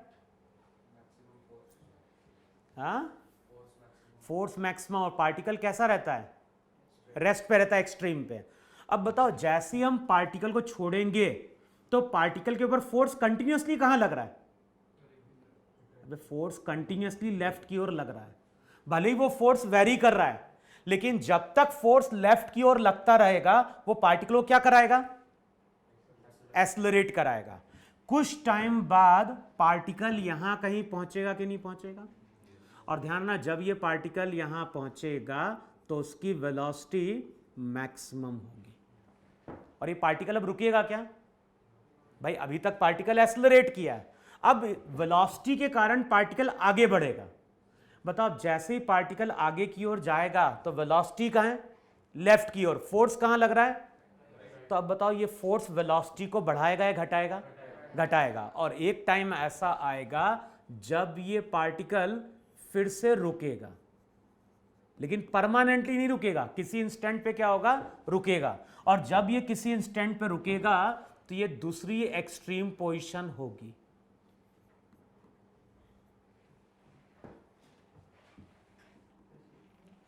फोर्स मैक्सिमम, और पार्टिकल कैसा रहता है, रेस्ट पे रहता है, एक्सट्रीम पे। अब बताओ जैसे ही हम पार्टिकल को छोड़ेंगे तो पार्टिकल के ऊपर फोर्स कंटिन्यूअसली कहां लग रहा है, अबे फोर्स कंटिन्यूअसली लेफ्ट की ओर लग रहा है। भले ही वो फोर्स वेरी कर रहा है, लेकिन जब तक फोर्स लेफ्ट की ओर लगता रहेगा वो पार्टिकल को क्या कराएगा, एक्सेलरेट कराएगा। कुछ टाइम बाद पार्टिकल यहां कहीं पहुंचेगा कि नहीं पहुंचेगा, और ध्यान रखना जब ये पार्टिकल यहां पहुंचेगा तो उसकी वेलोसिटी मैक्सिमम होगी। और ये पार्टिकल अब रुकेगा क्या भाई, अभी तक पार्टिकल एक्सेलरेट किया है, अब वेलोसिटी के कारण पार्टिकल आगे बढ़ेगा। बताओ जैसे ही पार्टिकल आगे की ओर जाएगा तो वेलोसिटी कहां है, लेफ्ट की ओर, फोर्स कहां लग रहा है, तो अब बताओ ये फोर्स वेलोसिटी को बढ़ाएगा या घटाएगा, घटाएगा। और एक टाइम ऐसा आएगा जब ये पार्टिकल फिर से रुकेगा, लेकिन परमानेंटली नहीं रुकेगा, किसी इंस्टेंट पे क्या होगा, रुकेगा। और जब ये किसी इंस्टेंट पे रुकेगा तो ये दूसरी एक्सट्रीम पोजीशन होगी।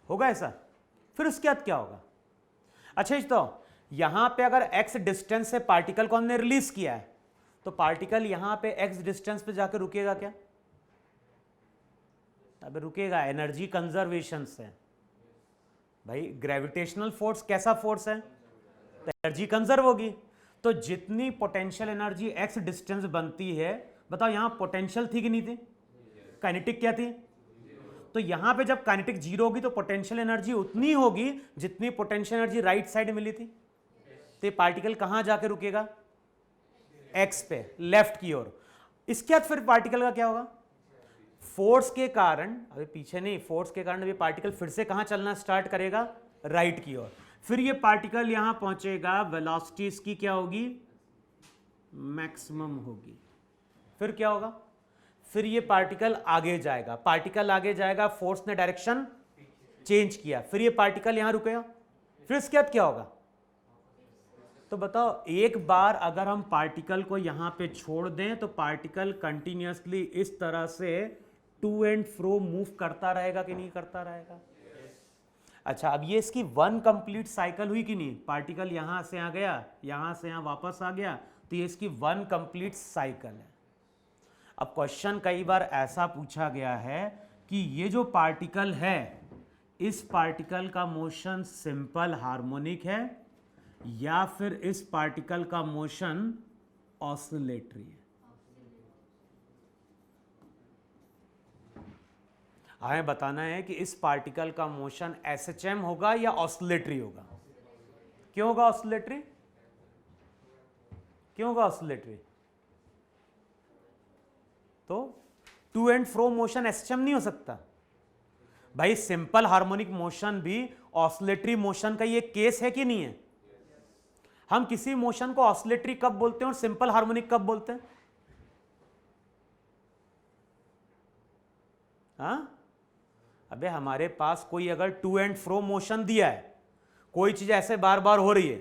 होगा ऐसा, फिर उसके बाद क्या होगा। अच्छा तो यहां पे अगर x डिस्टेंस से पार्टिकल को हमने रिलीज किया है तो पार्टिकल यहां पे x डिस्टेंस पे जाकर रुकेगा क्या, अब रुकेगा, एनर्जी कंजर्वेशन से। भाई ग्रेविटेशनल फोर्स कैसा फोर्स है, तो एनर्जी कंजर्व होगी। तो जितनी पोटेंशियल एनर्जी x डिस्टेंस बनती है, बताओ यहां पोटेंशियल थी कि नहीं थी, काइनेटिक क्या थी, तो यहां पे जब काइनेटिक जीरो होगी तो पोटेंशियल एनर्जी उतनी होगी जितनी पोटेंशियल एनर्जी राइट साइड मिली थी। तो पार्टिकल कहां जाके रुकेगा, x पे, लेफ्ट की ओर। इसके बाद फिर पार्टिकल का क्या होगा, फोर्स के कारण, अभी पीछे नहीं, फोर्स के कारण अभी पार्टिकल फिर से कहां चलना स्टार्ट करेगा, राइट की ओर। फिर ये पार्टिकल यहां पहुंचेगा, वेलोसिटी इसकी क्या होगी, मैक्सिमम होगी। फिर क्या होगा, फिर ये पार्टिकल आगे जाएगा, पार्टिकल आगे जाएगा, फोर्स ने डायरेक्शन चेंज किया, फिर ये पार्टिकल यहां रुकेगा। फिर इसके बाद क्या होगा, तो बताओ, एक बार अगर हम पार्टिकल को यहां पे छोड़ दें तो पार्टिकल कंटिन्यूअसली इस तरह से टू एंड फ्रो मूव करता रहेगा कि नहीं करता रहेगा? अच्छा, अब ये इसकी वन कंप्लीट साइकिल हुई कि नहीं? पार्टिकल यहां से आ गया, यहां से यहां वापस आ गया, तो ये इसकी वन कंप्लीट साइकिल है। अब क्वेश्चन कई बार ऐसा पूछा गया है कि ये जो पार्टिकल है, इस पार्टिकल का मोशन सिंपल हार्मोनिक है या फिर इस पार्टिकल का मोशन ऑसिलेटरी है? हमें बताना है कि इस पार्टिकल का मोशन एसएचएम होगा या ऑसिलेटरी होगा। क्यों होगा ऑसिलेटरी? क्यों होगा ऑसिलेटरी? तो to and fro motion SHM नहीं हो सकता भाई। सिंपल हार्मोनिक मोशन भी ऑसिलेटरी मोशन का ये केस है कि नहीं है? हम किसी मोशन को ऑसिलेटरी कब बोलते हैं और सिंपल हार्मोनिक कब बोलते हैं? हाँ, अबे हमारे पास कोई अगर टू एंड फ्रो मोशन दिया है, कोई चीज ऐसे बार बार हो रही है,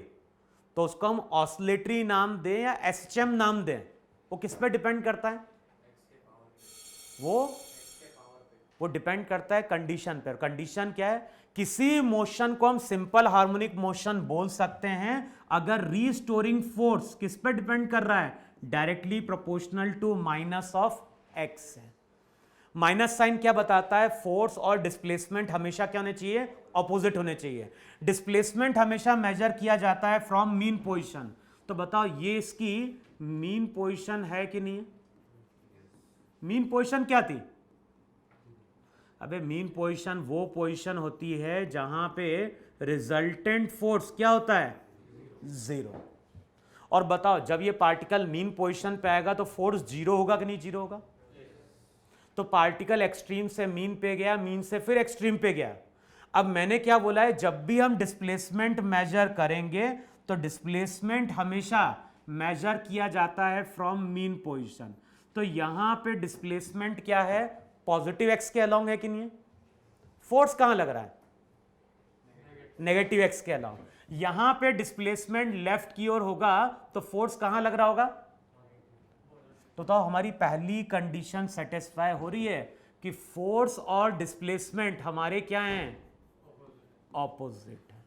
तो उसको हम ऑसिलेटरी नाम दें या एसएचएम नाम दें, वो किस पे डिपेंड करता है? वो डिपेंड करता है कंडीशन पर। कंडीशन क्या है? किसी मोशन को हम सिंपल हार्मोनिक मोशन बोल सकते हैं अगर रीस्टोरिंग फोर्स किस पे डिपेंड कर रहा है? Directly proportional to minus of X है। माइनस साइन क्या बताता है? फोर्स और डिस्प्लेसमेंट हमेशा क्या होने चाहिए? ऑपोजिट होने चाहिए। डिस्प्लेसमेंट हमेशा मेजर किया जाता है फ्रॉम मीन पोजीशन। तो बताओ, ये इसकी मीन पोजीशन है कि नहीं? मीन पोजीशन क्या थी? अबे मीन पोजीशन वो पोजीशन होती है जहां पे रिजल्टेंट फोर्स क्या होता है? जीरो। और बताओ, जब ये पार्टिकल मीन पोजीशन पे आएगा तो फोर्स जीरो होगा कि नहीं जीरो होगा? तो पार्टिकल एक्सट्रीम से मीन पे गया, मीन से फिर एक्सट्रीम पे गया। अब मैंने क्या बोला है? जब भी हम डिस्प्लेसमेंट मेजर करेंगे तो डिस्प्लेसमेंट हमेशा मेजर किया जाता है फ्रॉम मीन पोजीशन। तो यहां पे डिस्प्लेसमेंट क्या है? पॉजिटिव एक्स के अलोंग है कि नहीं है? फोर्स कहां लग रहा है? नेगेटिव एक्स के अलोंग। यहां पे डिस्प्लेसमेंट लेफ्ट की ओर होगा तो फोर्स कहां लग रहा होगा? तो हमारी पहली कंडीशन सेटिस्फाई हो रही है कि फोर्स और डिस्प्लेसमेंट हमारे क्या हैं? ऑपोजिट है।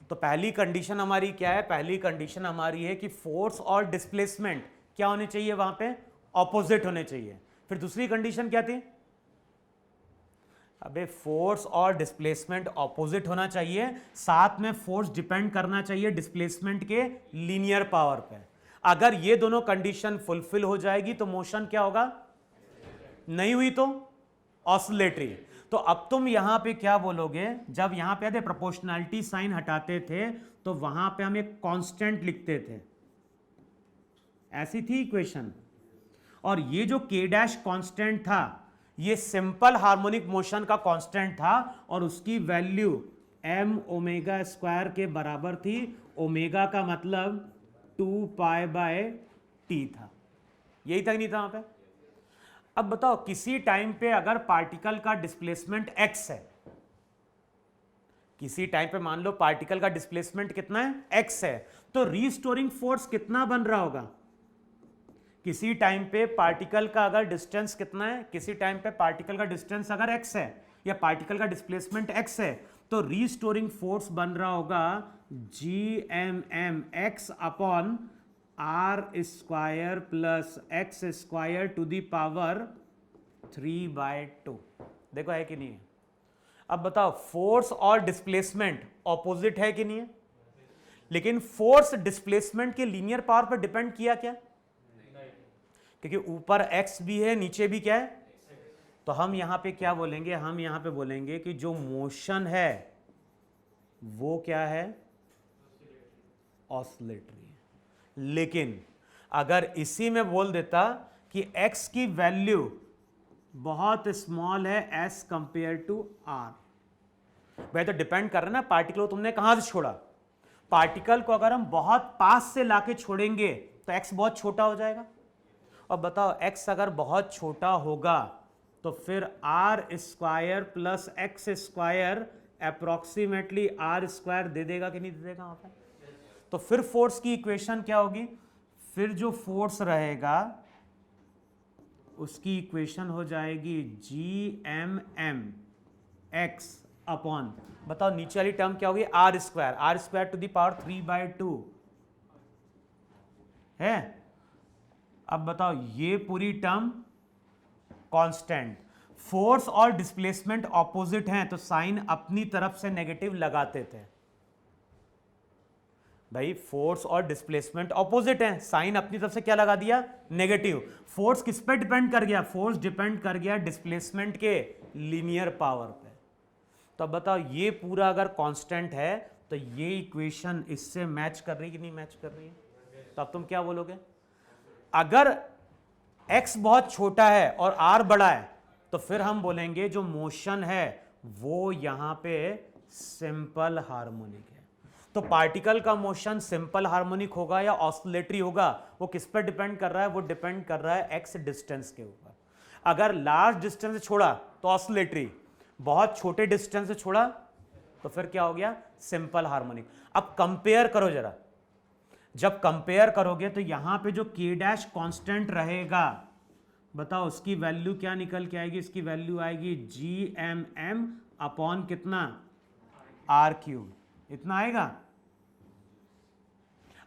तो पहली कंडीशन हमारी क्या है? पहली कंडीशन हमारी है कि फोर्स और डिस्प्लेसमेंट क्या होने चाहिए? वहां पे ऑपोजिट होने चाहिए। फिर दूसरी कंडीशन क्या थी? अबे फोर्स और डिस्प्लेसमेंट ऑपोजिट होना चाहिए, साथ में फोर्स डिपेंड करना चाहिए डिस्प्लेसमेंट के लीनियर पावर पे। अगर ये दोनों कंडीशन फुलफिल हो जाएगी तो मोशन क्या होगा? नहीं हुई तो ऑसिलेटरी। तो अब तुम यहां पे क्या बोलोगे? जब यहां पे प्रोपोर्शनैलिटी साइन हटाते थे तो वहां पे हम एक कांस्टेंट लिखते थे, ऐसी थी इक्वेशन। और ये जो के डैश कांस्टेंट था, ये सिंपल हार्मोनिक मोशन का कांस्टेंट था और उसकी वैल्यू m ओमेगा स्क्वायर के बराबर थी। ओमेगा का मतलब 2 पाई बाय टी था। यही तक नहीं था वहां पे? अब बताओ, किसी टाइम पे अगर पार्टिकल का डिस्प्लेसमेंट x है, किसी टाइम पे मान लो पार्टिकल का डिस्प्लेसमेंट कितना है? x है, तो रीस्टोरिंग फोर्स कितना बन रहा होगा? किसी टाइम पे पार्टिकल का अगर डिस्टेंस कितना है? किसी टाइम पे पार्टिकल का डिस्टेंस अगर x है या पार्टिकल का डिस्प्लेसमेंट x है, तो रीस्टोरिंग फोर्स बन रहा होगा gmm(x) upon r square plus x स्क्वायर टू द पावर 3/2। देखो है कि नहीं है? अब बताओ, फोर्स और डिस्प्लेसमेंट ऑपोजिट है कि नहीं है? लेकिन फोर्स डिस्प्लेसमेंट के लीनियर पावर पर डिपेंड किया क्या? क्योंकि ऊपर x भी है, नीचे भी क्या है? तो हम यहां पे क्या बोलेंगे? हम यहां पे बोलेंगे कि जो मोशन है वो क्या है? ऑसिलेटरी है। लेकिन अगर इसी में बोल देता कि x की वैल्यू बहुत स्मॉल है एज कंपेयर टू r, भाई तो डिपेंड कर रहा है ना पार्टिकल को तुमने कहां से छोड़ा। पार्टिकल को अगर हम बहुत पास से लाके छोड़ेंगे तो x बहुत छोटा हो जाएगा। और बताओ, x अगर बहुत छोटा होगा तो फिर r square plus x square approximately r square दे देगा कि नहीं दे देगा वहां पे? तो फिर फोर्स की इक्वेशन क्या होगी? फिर जो फोर्स रहेगा उसकी इक्वेशन हो जाएगी G M M x upon, बताओ नीचे वाली टर्म क्या होगी? R square to the power 3/2 है। अब बताओ ये पूरी टर्म कांस्टेंट, फोर्स और डिस्प्लेसमेंट ऑपोजिट हैं तो साइन अपनी तरफ से नेगेटिव लगाते थे भाई। फोर्स और डिस्प्लेसमेंट ऑपोजिट हैं, साइन अपनी तरफ से क्या लगा दिया? नेगेटिव। फोर्स किस पे डिपेंड कर गया? फोर्स डिपेंड कर गया डिस्प्लेसमेंट के लीनियर पावर पे। तो अब बताओ ये पूरा अगर कांस्टेंट है तो ये इक्वेशन इससे मैच कर रही है कि नहीं मैच कर रही है? तो अब तुम क्या बोलोगे? अगर x बहुत छोटा है और r बड़ा है तो फिर हम बोलेंगे जो मोशन है वो यहां पे सिंपल हार्मोनिक है। तो पार्टिकल का मोशन सिंपल हार्मोनिक होगा या ऑसिलेटरी होगा, वो किस पर डिपेंड कर रहा है? वो डिपेंड कर रहा है x डिस्टेंस के ऊपर। अगर लार्ज डिस्टेंस से छोड़ा तो ऑसिलेटरी, बहुत छोटे डिस्टेंस से छोड़ा तो फिर क्या हो गया? Simple harmonic. अब कंपेयर करो जरा, जब कंपेयर करोगे तो यहां पे जो k डैश कांस्टेंट रहेगा, बताओ उसकी वैल्यू क्या निकल के आएगी? इसकी वैल्यू आएगी जी एम एम अपॉन कितना? आर क्यूब, इतना आएगा।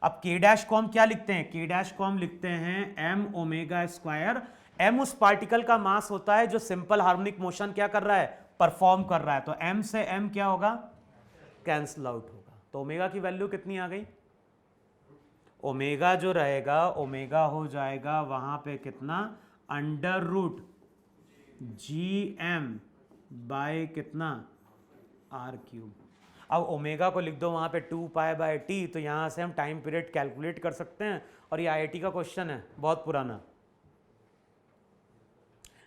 अब k डैश को हम क्या लिखते हैं? k डैश को हम लिखते हैं m ओमेगा स्क्वायर। m उस पार्टिकल का मास होता है जो सिंपल हार्मोनिक मोशन क्या कर रहा है? परफॉर्म कर रहा है। तो m से m क्या होगा? कैंसल आउट होगा। तो ओमेगा की वैल्यू कितनी आ गई? ओमेगा जो रहेगा, ओमेगा हो जाएगा वहां पे कितना? Under root G M by कितना? R cube. अब ओमेगा को लिख दो वहां पे 2π/t, तो यहां से हम टाइम पीरियड कैलकुलेट कर सकते हैं। और ये आईआईटी का क्वेश्चन है, बहुत पुराना,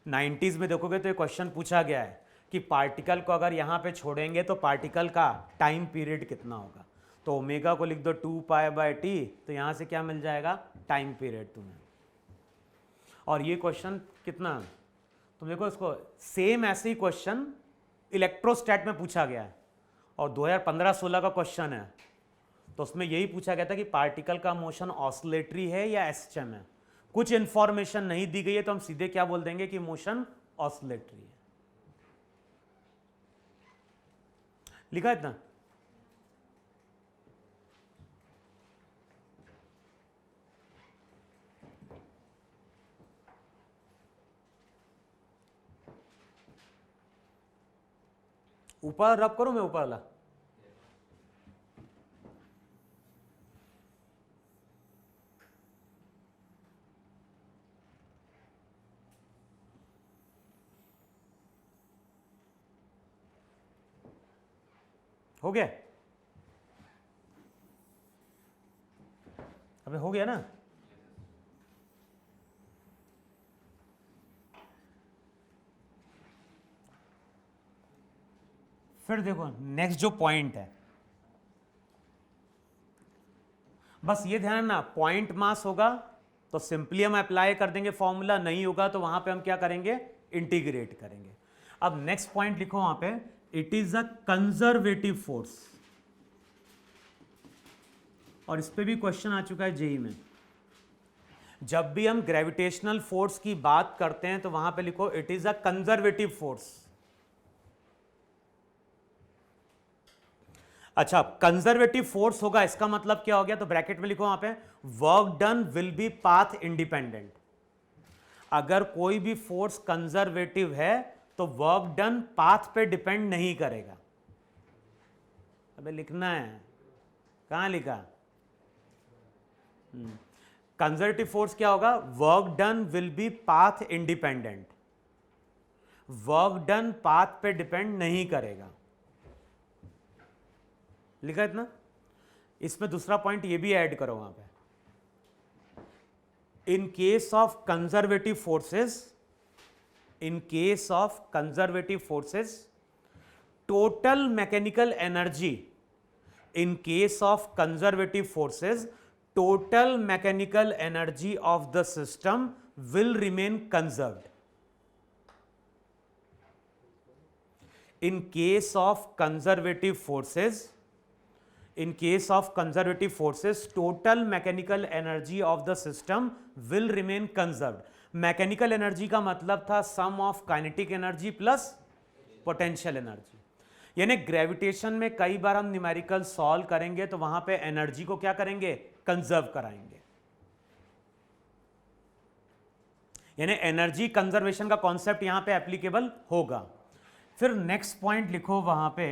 90s में देखोगे तो ये क्वेश्चन पूछा गया है कि पार्टिकल को अगर यहां पे छोड़ेंगे तो पार्टिकल का टाइम पीरियड कितना होगा। तो ओमेगा को लिख दो 2π/t, तो यहां से क्या मिल जाएगा? टाइम पीरियड तुम्हें। और ये क्वेश्चन कितना, तुम देखो इसको, सेम ऐसे ही क्वेश्चन इलेक्ट्रोस्टैट में पूछा गया है और 2015-16 का क्वेश्चन है। तो उसमें यही पूछा गया था कि पार्टिकल का मोशन ऑसिलेटरी है या एसएचएम है। कुछ इंफॉर्मेशन नहीं दी गई है तो हम सीधे क्या बोल देंगे कि मोशन ऑसिलेटरी है। लिखा इतना? ऊपर रब करो, मैं ऊपर वाला। हो गया? अबे हो गया ना? फिर देखो नेक्स्ट जो पॉइंट है, बस ये ध्यान ना, पॉइंट मास होगा तो सिंपली हम अप्लाई कर देंगे फॉर्मूला, नहीं होगा तो वहां पे हम क्या करेंगे? इंटीग्रेट करेंगे। अब नेक्स्ट पॉइंट लिखो वहां पे, it is a conservative force. और इस पे भी क्वेश्चन आ चुका है जेई में। जब भी हम ग्रेविटेशनल फोर्स की बात करते हैं तो वहां पे लिखो it is a conservative force. अच्छा, कंजर्वेटिव फोर्स होगा इसका मतलब क्या हो गया? तो ब्रैकेट में लिखो वहां पे, work done will be path independent. अगर कोई भी फोर्स कंजर्वेटिव है तो वर्क डन पाथ पे डिपेंड नहीं करेगा। अबे लिखना है, कहां लिखा? कंजर्वेटिव फोर्स क्या होगा? Work done will be path independent. Work done path पे डिपेंड नहीं करेगा। लिखा इतना? इसमें दूसरा पॉइंट ये भी ऐड करो वहां पे, in case of conservative forces, in case of conservative forces total mechanical energy, in case of conservative forces total mechanical energy of the system will remain conserved. in case of conservative forces, total mechanical energy of the system will remain conserved. Mechanical energy का मतलब था sum of kinetic energy plus potential energy. यानी gravitation में कई बार हम numerical solve करेंगे तो वहां पे एनर्जी को क्या करेंगे, कंजर्व कराएंगे। यानी एनर्जी कंजर्वेशन का कॉन्सेप्ट यहां पे एप्लीकेबल होगा। फिर नेक्स्ट पॉइंट लिखो वहां पे,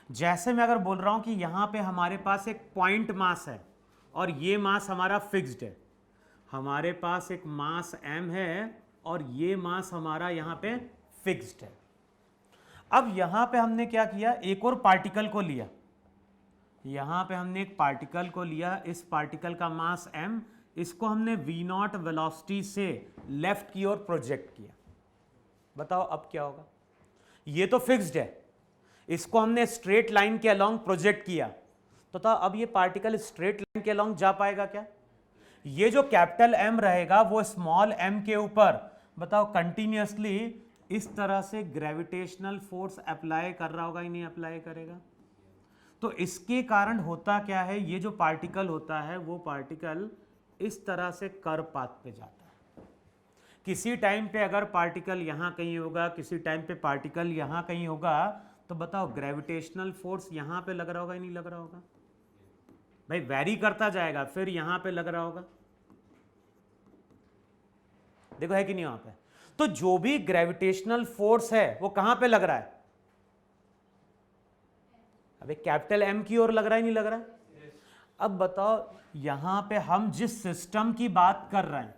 जैसे मैं अगर बोल रहा हूं कि यहां पे हमारे पास एक पॉइंट मास है और ये मास हमारा फिक्स्ड है, हमारे पास एक मास m है और ये मास हमारा यहां पे फिक्स्ड है। अब यहां पे हमने क्या किया, एक और पार्टिकल को लिया, यहां पे हमने एक पार्टिकल को लिया, इस पार्टिकल का मास m, इसको हमने v0 वेलोसिटी से लेफ्ट की ओर प्रोजेक्ट किया। बताओ अब क्या होगा, ये तो फिक्स्ड है, इसको हमने स्ट्रेट लाइन के अलोंग प्रोजेक्ट किया, तो था अब ये पार्टिकल स्ट्रेट लाइन के अलोंग जा पाएगा क्या? ये जो कैपिटल M रहेगा वो स्मॉल m के ऊपर, बताओ कंटिन्यूअसली इस तरह से ग्रेविटेशनल फोर्स अप्लाई कर रहा होगा ही नहीं अप्लाई करेगा? तो इसके कारण होता क्या है, ये जो पार्टिकल होता है वो पार्टिकल इस तरह से कर्व पाथ पे जाता है। किसी टाइम पे अगर पार्टिकल यहां कहीं होगा, किसी टाइम पे पार्टिकल यहां कहीं होगा, तो बताओ ग्रेविटेशनल फोर्स यहां पे लग रहा होगा या नहीं लग रहा होगा? भाई वैरी करता जाएगा, फिर यहां पे लग रहा होगा, देखो है कि नहीं वहां पे? तो जो भी ग्रेविटेशनल फोर्स है वो कहां पे लग रहा है? अबे कैपिटल M की ओर लग रहा है नहीं लग रहा है? अब बताओ यहां पे हम जिस सिस्टम की बात कर रहे हैं,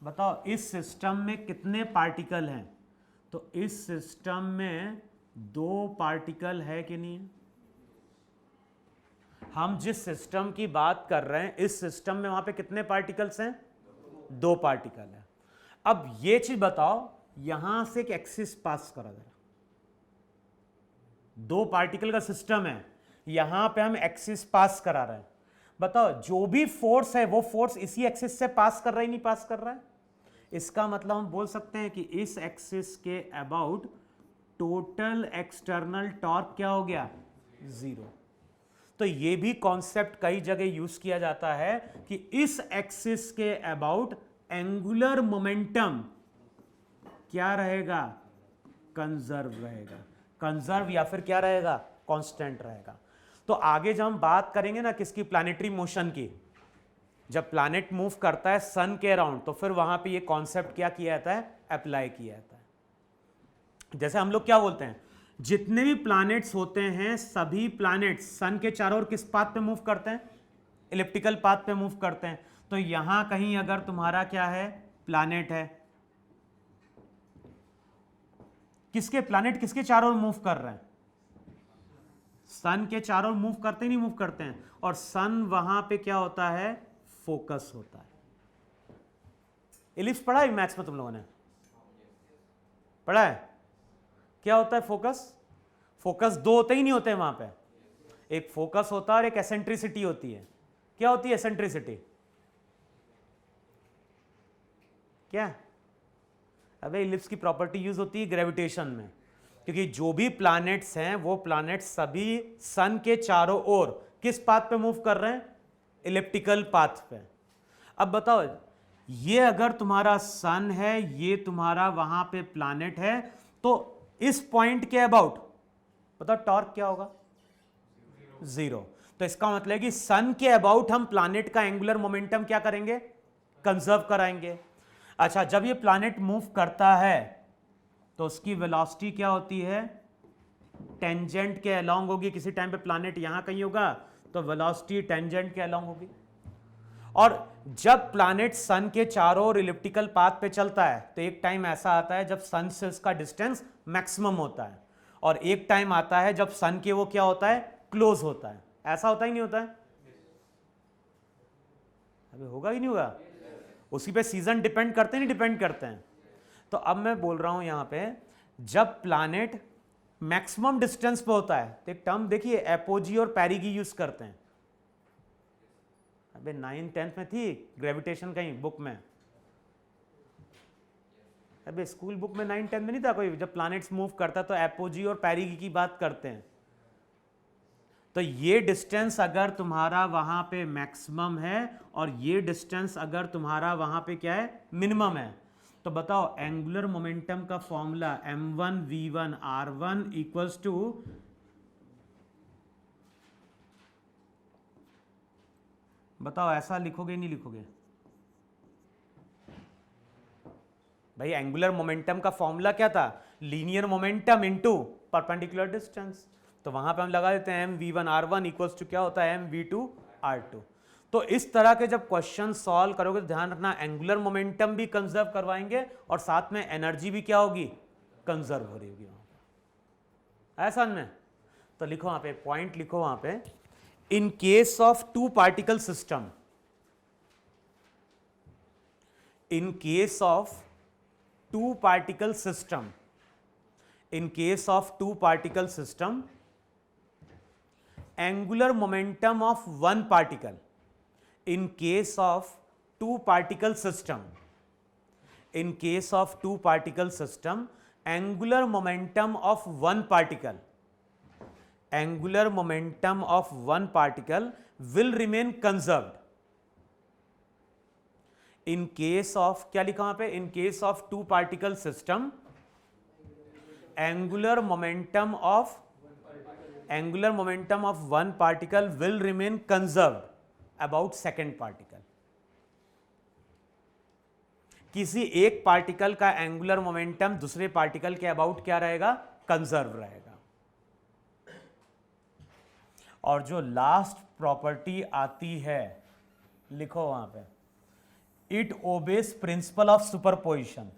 बताओ इस सिस्टम में कितने पार्टिकल हैं? तो इस सिस्टम में 2 पार्टिकल है कि नहीं? हम जिस सिस्टम की बात कर रहे हैं इस सिस्टम में वहां पे कितने पार्टिकल्स हैं? 2 पार्टिकल है। अब ये चीज बताओ, यहां से एक एक्सिस पास करा जरा, 2 पार्टिकल का सिस्टम है, यहां पे हम एक्सिस पास करा रहे हैं, बताओ जो भी फोर्स है वो फोर्स इसी एक्सिस से पास कर रहा है नहीं पास कर रहा है? इसका मतलब हम बोल सकते हैं कि इस एक्सिस के अबाउट टोटल एक्सटर्नल टॉर्क क्या हो गया? 0। तो ये भी कॉन्सेप्ट कई जगह यूज किया जाता है कि इस एक्सिस के अबाउट एंगुलर मोमेंटम क्या रहेगा? कंजर्व रहेगा। कंजर्व या फिर क्या रहेगा? कांस्टेंट रहेगा। तो आगे जब हम बात करेंगे ना किसकी, प्लैनेटरी मोशन की, जब प्लैनेट मूव करता है सन के अराउंड, तो फिर वहां पे ये कॉन्सेप्ट क्या किया जाता है? अप्लाई किया जाता है। जैसे हम लोग क्या बोलते हैं, जितने भी प्लैनेट्स होते हैं सभी प्लैनेट्स सन के चारों ओर किस पाथ पे मूव करते हैं? इलिप्टिकल पाथ पे मूव करते हैं। तो यहां कहीं अगर तुम्हारा क्या है, प्लैनेट है, किसके प्लैनेट किसके चारों ओर मूव कर रहे हैं? सन के चारों ओर मूव करते नहीं मूव करते हैं? और सन वहां पे क्या होता है? फोकस होता है। इलिप्स पढ़ा है मैथ्स में तुम लोगों ने? पढ़ा है? क्या होता है फोकस? फोकस 2 होते ही नहीं होते हैं वहां पे, एक फोकस होता है और एक एसेंट्रिसिटी होती है। क्या होती है एसेंट्रिसिटी? क्या? अबे इलिप्स की प्रॉपर्टी यूज होती है ग्रेविटेशन में, क्योंकि जो भी प्लैनेट्स हैं वो प्लैनेट्स सभी सन के चारों ओर किस पाथ पे मूव कर रहे हैं? इलिप्टिकल पाथ पे। अब बताओ ये अगर तुम्हारा सन है, ये तुम्हारा वहां पे प्लैनेट है, तो इस पॉइंट के अबाउट बताओ टॉर्क क्या होगा? 0। तो इसका मतलब है कि सन के अबाउट हम प्लैनेट का एंगुलर मोमेंटम क्या करेंगे? कंजर्व कराएंगे। अच्छा, जब ये प्लैनेट मूव करता है तो उसकी वेलोसिटी क्या होती है? टेंजेंट के अलोंग होगी। किसी टाइम पे प्लैनेट यहां कहीं होगा तो वेलोसिटी टेंजेंट के अलोंग होगी। और जब प्लैनेट सन के चारों ओर इलिप्टिकल पाथ पे चलता है तो एक टाइम ऐसा आता है जब सन से उसका डिस्टेंस मैक्सिमम होता है, और एक टाइम आता है जब सन के वो क्या होता है? क्लोज होता है। ऐसा होता ही नहीं होता है? अबे होगा ही नहीं होगा? उसी पे सीजन डिपेंड करते नहीं डिपेंड करते हैं? तो अब मैं बोल रहा हूं यहां पे जब प्लैनेट मैक्सिमम डिस्टेंस पे होता है तो एक टर्म देखिए एपोजी और पेरिगी यूज करते हैं। अबे 9th 10th में थी ग्रेविटेशन कहीं बुक में, अबे स्कूल बुक में 9-10 में नहीं था कोई, जब प्लैनेट्स मूव करता तो एपोजी और पेरिगी की बात करते हैं। तो ये डिस्टेंस अगर तुम्हारा वहां पे मैक्सिमम है और ये डिस्टेंस अगर तुम्हारा वहां पे क्या है, मिनिमम है, तो बताओ एंगुलर मोमेंटम का फॉर्मूला m1v1r1 इक्वल्स टू, बताओ ऐसा लिखोगे नहीं लिखोगे भाई? एंगुलर मोमेंटम का फॉर्मूला क्या था? Linear momentum into perpendicular distance. तो वहां पे हम लगा देते हैं mv1r1 इक्वल्स टू क्या होता है, mv2r2। तो इस तरह के जब क्वेश्चन सॉल्व करोगे तो ध्यान रखना एंगुलर मोमेंटम भी कंजर्व करवाएंगे और साथ में एनर्जी भी क्या होगी, कंजर्व हो रही होगी वहां पे, ऐसा में। तो लिखो वहां पे, पॉइंट लिखो वहां पे, in case of two particle system, in case of two particle system, in case of two particle system, angular momentum of one particle, in case of two particle system, in case of two particle system, angular momentum of one particle, angular momentum of one particle will remain conserved. In case of, क्या लिखा वहां पे, in case of two particle system, angular momentum of one particle will remain conserved about second particle. किसी एक particle का angular momentum दूसरे particle के about क्या रहेगा, कंजर्व रहेगा। और जो लास्ट प्रॉपर्टी आती है, लिखो वहां पे, it obeys principle of superposition.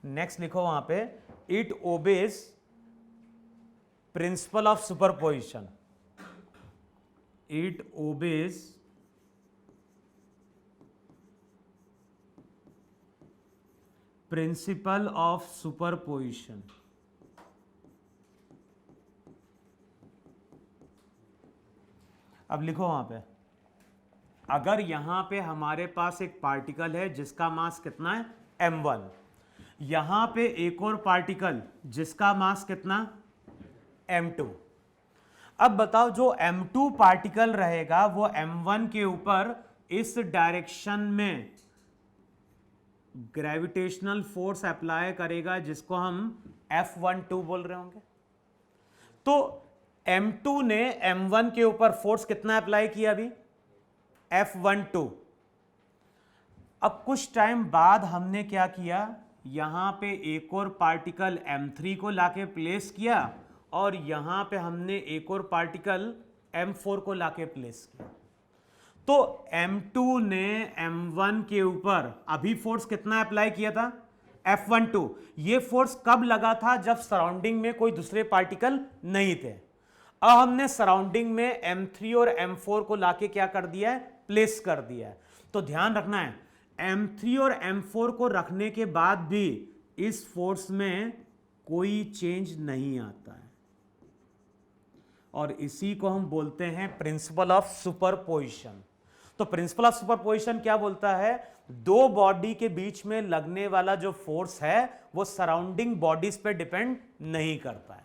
Next लिखो वहां पे, it obeys principle of superposition, it obeys principle of superposition. अब लिखो वहां पे, अगर यहां पे हमारे पास एक पार्टिकल है जिसका मास कितना है, m1, यहां पे एक और पार्टिकल जिसका मास कितना, m2। अब बताओ जो m2 पार्टिकल रहेगा वो m1 के ऊपर इस डायरेक्शन में ग्रेविटेशनल फोर्स अप्लाई करेगा जिसको हम F12 बोल रहे होंगे। तो m2 ने m1 के ऊपर फोर्स कितना अप्लाई किया अभी, F12। अब कुछ टाइम बाद हमने क्या किया, यहां पे एक और पार्टिकल m3 को लाके प्लेस किया और यहां पे हमने एक और पार्टिकल m4 को लाके प्लेस किया। तो m2 ने m1 के ऊपर अभी फोर्स कितना अप्लाई किया था, F12। ये फोर्स कब लगा था, जब सराउंडिंग में कोई दूसरे पार्टिकल नहीं थे। अब हमने सराउंडिंग में m3 और m4 को लाके क्या कर दिया है, प्लेस कर दिया है। तो ध्यान रखना है, m3 और m4 को रखने के बाद भी इस फोर्स में कोई चेंज नहीं आता है और इसी को हम बोलते हैं प्रिंसिपल ऑफ सुपरपोजिशन। तो प्रिंसिपल ऑफ सुपरपोजिशन क्या बोलता है, दो बॉडी के बीच में लगने वाला जो फोर्स है वो सराउंडिंग बॉडीज पे डिपेंड नहीं करता है।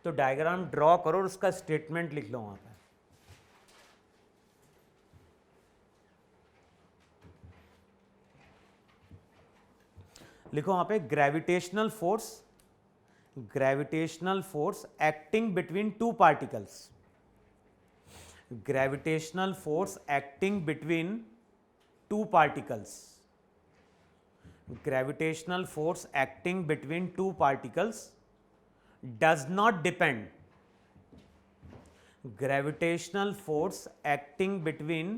तो डायग्राम ड्रॉ करो और उसका स्टेटमेंट लिख लो वहां पे। लिखो वहां पे, gravitational force acting between two particles, gravitational force acting between two particles, gravitational force acting between two particles does not depend, gravitational force acting between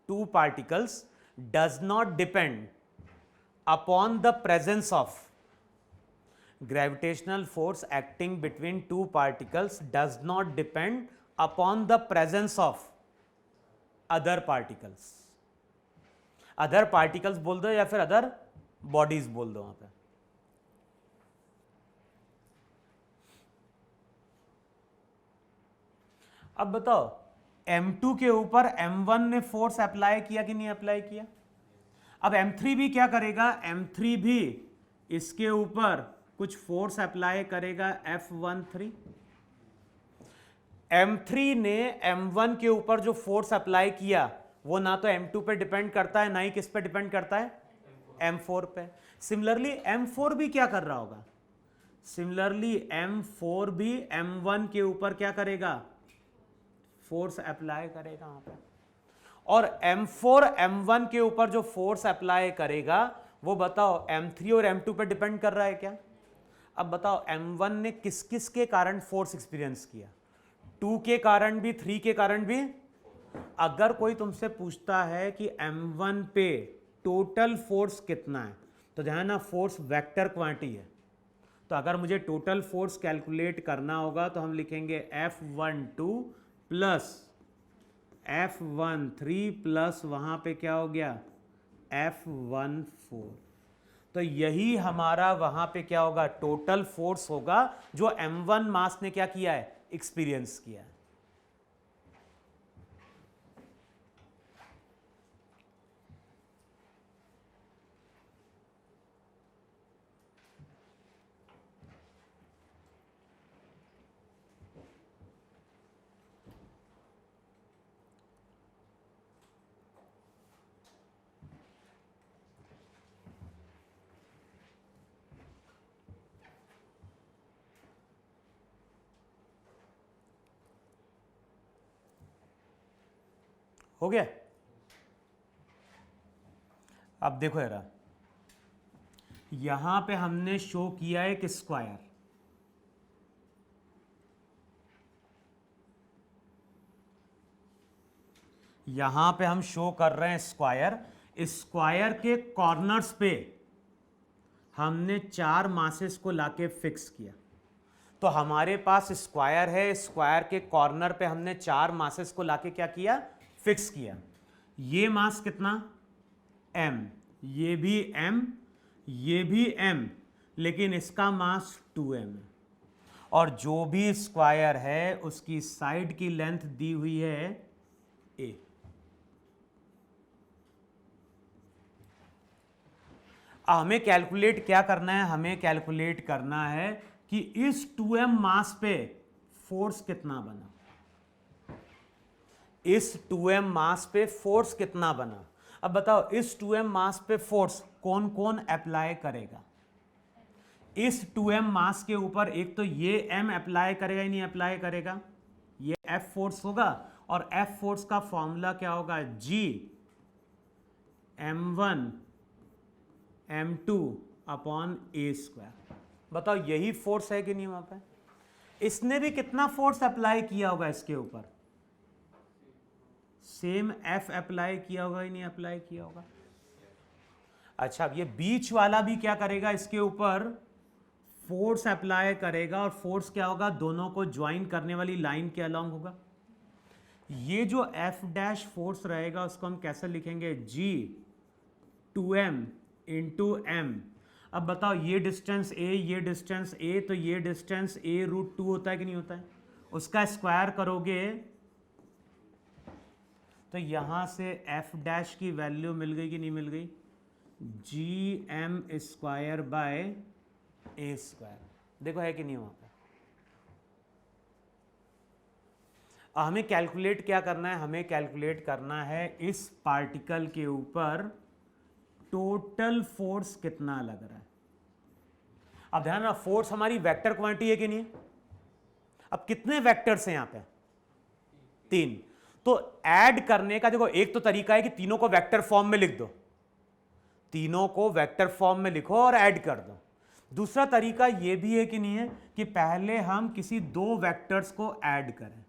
two particles does not depend upon the presence of, gravitational force acting between two particles does not depend upon the presence of other particles। other particles बोल दो या फिर other bodies बोल दो वहां पे। अब बताओ M2 के ऊपर M1 ने फोर्स अप्लाई किया कि नहीं अप्लाई किया? अब M3 भी क्या करेगा? M3 भी इसके ऊपर कुछ फोर्स अप्लाई करेगा F13। M3 ने M1 के ऊपर जो फोर्स अप्लाई किया वो ना तो M2 पे डिपेंड करता है ना ही किस पे डिपेंड करता है, M4 पे। सिमिलरली M4 भी क्या कर रहा होगा? सिमिलरली M4 भी M1 के ऊपर क्या करेगा? फोर्स अप्लाई करेगा वहां पे। और M4 M1 के ऊपर जो फोर्स अप्लाई करेगा वो बताओ M3 और M2 पे डिपेंड कर रहा है क्या? अब बताओ M1 ने किस किस के कारण फोर्स एक्सपीरियंस किया? 2 के कारण भी, 3 के कारण भी। अगर कोई तुमसे पूछता है कि M1 पे टोटल फोर्स कितना है, तो ध्यान ना, फोर्स वेक्टर क्वांटिटी है। तो अगर मुझे टोटल फोर्स कैलकुलेट करना होगा तो हम लिखेंगे F12 प्लस F13 प्लस वहां पे क्या हो गया, F14। तो यही हमारा वहां पे क्या होगा, टोटल फोर्स होगा जो M1 मास ने क्या किया है, एक्सपीरियंस किया है। हो गया? अब देखो यार, यहां पे हमने शो किया है एक स्क्वायर, यहां पे हम शो कर रहे हैं स्क्वायर। स्क्वायर के कॉर्नर्स पे हमने 4 मासेस को लाके फिक्स किया। तो हमारे पास स्क्वायर है, स्क्वायर के कॉर्नर पे हमने 4 मासेस को लाके क्या किया, फिक्स किया। ये मास कितना, m, ये भी m, ये भी m, लेकिन इसका मास 2m है। और जो भी स्क्वायर है उसकी साइड की लेंथ दी हुई है a। हमें कैलकुलेट क्या करना है, हमें कैलकुलेट करना है कि इस 2m मास पे फोर्स कितना बना, इस 2m मास पे फोर्स कितना बना। अब बताओ इस 2m मास पे फोर्स कौन कौन अप्लाई करेगा? इस 2m मास के ऊपर एक तो ये m अप्लाई करेगा ही नहीं अप्लाई करेगा, ये F फोर्स होगा। और F फोर्स का फॉर्मूला क्या होगा, G m1 m2 upon a square. बताओ यही फोर्स है कि नहीं वहां पे? इसने भी कितना फोर्स अप्लाई किया होगा इसके ऊपर, सेम F अप्लाई किया होगा ही नहीं अप्लाई किया होगा। अच्छा, अब ये बीच वाला भी क्या करेगा, इसके ऊपर फोर्स अप्लाई करेगा। और फोर्स क्या होगा, दोनों को ज्वाइन करने वाली लाइन के अलोंग होगा। ये जो F डैश फोर्स रहेगा उसको हम कैसे लिखेंगे, G 2m इंटू m। अब बताओ ये डिस्टेंस a, ये डिस्टेंस a, तो ये डिस्टेंस a√2 होता है कि नहीं होता है? उसका स्क्वायर करोगे तो यहां से F डैश की वैल्यू मिल गई कि नहीं मिल गई, GM square by a square. देखो है कि नहीं वहां पे? हमें कैलकुलेट क्या करना है, हमें कैलकुलेट करना है इस पार्टिकल के ऊपर टोटल फोर्स कितना लग रहा है। अब ध्यान रखना, फोर्स हमारी वेक्टर क्वांटिटी है कि नहीं? अब कितने वेक्टर्स हैं यहां पे, 3। तो ऐड करने का देखो एक तो तरीका है कि तीनों को वेक्टर फॉर्म में लिख दो, तीनों को वेक्टर फॉर्म में लिखो और ऐड कर दो। दूसरा तरीका यह भी है कि नहीं है कि पहले हम किसी 2 वेक्टर्स को ऐड करें।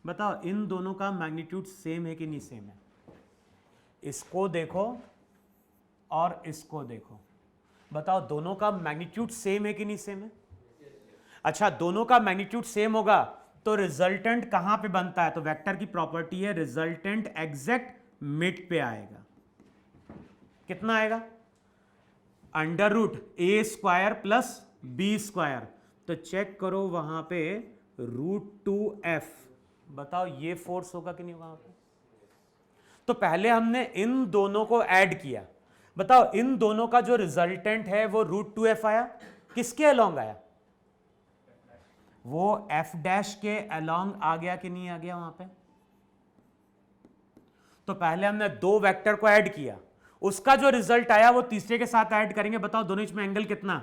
बताओ इन दोनों का मैग्नीट्यूड सेम है कि नहीं सेम है? इसको देखो और इसको देखो, बताओ दोनों का मैग्नीट्यूड सेम है कि नहीं सेम है? अच्छा, दोनों का मैग्नीट्यूड सेम होगा तो रिजल्टेंट कहां पे बनता है? तो वेक्टर की प्रॉपर्टी है रिजल्टेंट एग्जैक्ट मिड पे आएगा। कितना आएगा, √a square plus b square. तो चेक करो वहां पे √2f बताओ ये फोर्स होगा कि नहीं होगा वहां पे? तो पहले हमने इन दोनों को ऐड किया, बताओ इन दोनों का जो रिजल्टेंट है वो √2f आया, किसके अलोंग आया? वो f डैश के अलोंग आ गया कि नहीं आ गया वहां पे? तो पहले हमने दो वेक्टर को ऐड किया, उसका जो रिजल्ट आया वो तीसरे के साथ ऐड करेंगे, बताओ दोनों में एंगल कितना?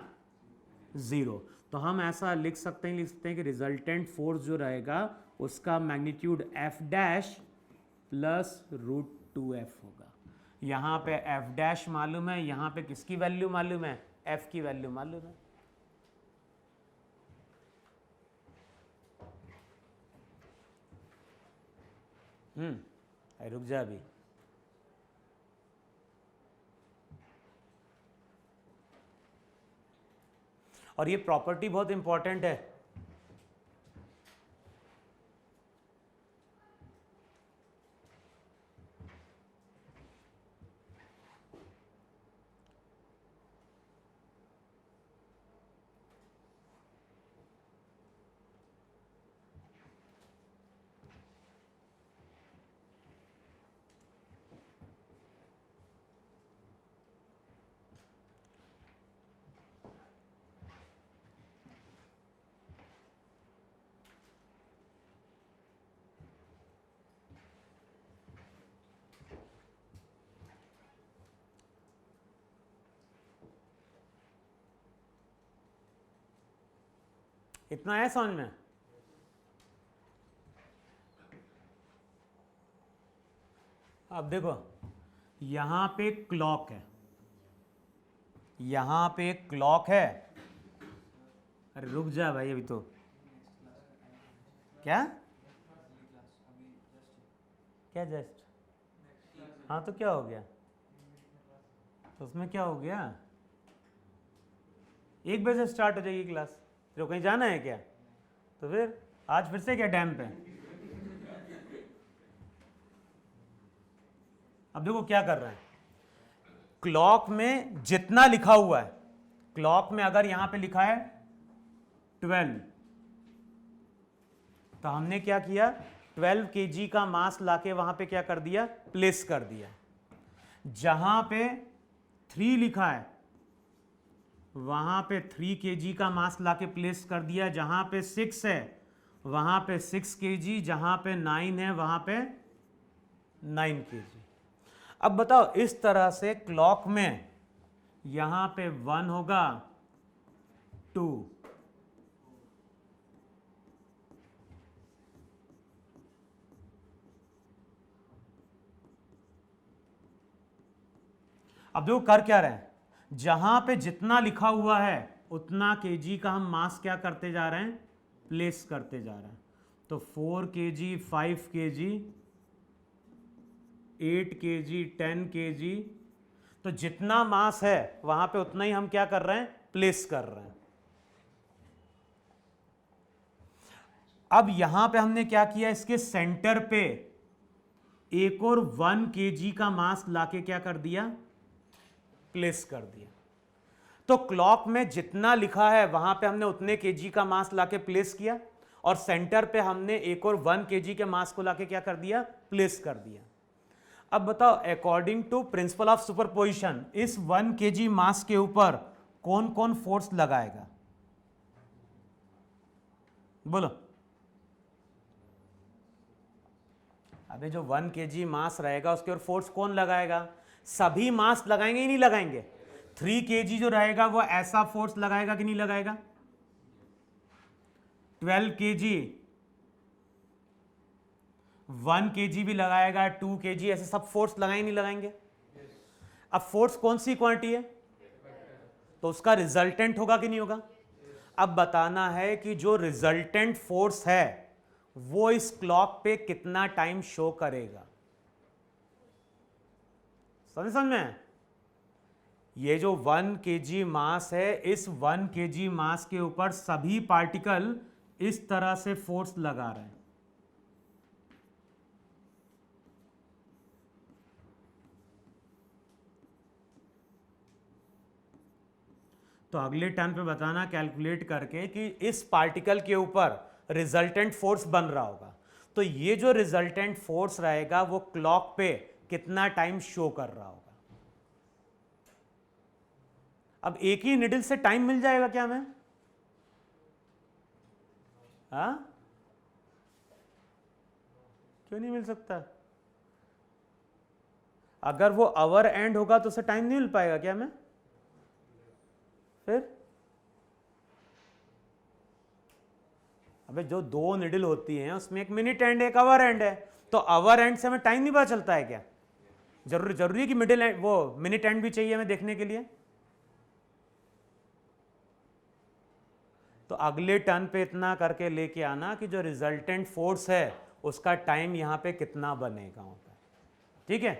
0। तो हम ऐसा लिख सकते हैं कि रिजल्टेंट फोर्स जो रहेगा उसका magnitude f dash plus √2f होगा। यहां पे f डैश मालूम है, यहां पे किसकी वैल्यू मालूम है? f की वैल्यू मालूम है। रुक जा अभी। और ये प्रॉपर्टी बहुत इंपॉर्टेंट है। इतना है समझ में? अब देखो यहां पे क्लॉक है, यहां पे क्लॉक है। अरे रुक जा भाई अभी तो। क्या क्या जस्ट? हाँ तो क्या हो गया? तो उसमें क्या हो गया? 1 बजे से स्टार्ट हो जाएगी क्लास। तो कहीं जाना है क्या? तो फिर आज फिर से क्या डैम पे? अब देखो क्या कर रहे हैं, क्लॉक में जितना लिखा हुआ है, क्लॉक में अगर यहां पे लिखा है 12, तो हमने क्या किया, 12 kg का मास लाके वहां पे क्या कर दिया? प्लेस कर दिया। जहां पे 3 लिखा है वहां पे 3 kg का मास लाके प्लेस कर दिया। जहां पे 6 है वहां पे 6 kg, जहां पे 9 है वहां पे 9 kg। अब बताओ इस तरह से क्लॉक में यहां पे 1 होगा, 2, अब देखो कर क्या रहे हैं, जहां पे जितना लिखा हुआ है उतना केजी का हम मास क्या करते जा रहे हैं? प्लेस करते जा रहे हैं। तो 4 kg, 5 kg, 8 kg, 10 kg, तो जितना मास है वहां पे उतना ही हम क्या कर रहे हैं? प्लेस कर रहे हैं। अब यहां पे हमने क्या किया, इसके सेंटर पे एक और 1 kg का मास लाके क्या कर दिया? प्लेस कर दिया। तो क्लॉक में जितना लिखा है वहां पे हमने उतने केजी का मास लाके प्लेस किया, और सेंटर पे हमने एक और 1 kg के मास को लाके क्या कर दिया? प्लेस कर दिया। अब बताओ according to principle of superposition इस 1 kg मास के ऊपर कौन कौन फोर्स लगाएगा? बोलो। अबे जो 1 kg मास रहेगा उसके ऊपर फोर्स कौन लगाएगा? सभी मास लगाएंगे ही नहीं लगाएंगे? 3 kg जो रहेगा वो ऐसा फोर्स लगाएगा कि नहीं लगाएगा? 12 kg, 1 kg भी लगाएगा, 2 kg, ऐसे सब फोर्स लगाएंगे नहीं लगाएंगे? अब फोर्स कौन सी क्वांटिटी है? तो उसका रिजल्टेंट होगा कि नहीं होगा? अब बताना है कि जो रिजल्टेंट फोर्स है वो इस क्लॉक पे कितना टाइम शो करेगा। समझ में? ये जो 1 kg मास है, इस 1 kg मास के ऊपर सभी पार्टिकल इस तरह से फोर्स लगा रहे हैं। तो अगले टर्न पे बताना कैलकुलेट करके कि इस पार्टिकल के ऊपर रिजल्टेंट फोर्स बन रहा होगा। तो ये जो रिजल्टेंट फोर्स रहेगा वो क्लॉक पे कितना टाइम शो कर रहा होगा। अब एक ही निडल से टाइम मिल जाएगा क्या हमें? क्यों नहीं मिल सकता? अगर वो आवर एंड होगा तो उसे टाइम नहीं मिल पाएगा क्या हमें? फिर अबे जो दो निडल होती हैं उसमें एक मिनट एंड एक आवर एंड है, तो आवर एंड से हमें टाइम नहीं पता चलता है क्या? जरूरी है कि मिडिल एंड वो मिनट एंड भी चाहिए हमें देखने के लिए? तो अगले टर्न पे इतना करके लेके आना कि जो रिजल्टेंट फोर्स है उसका टाइम यहां पे कितना बनेगा। ठीक है।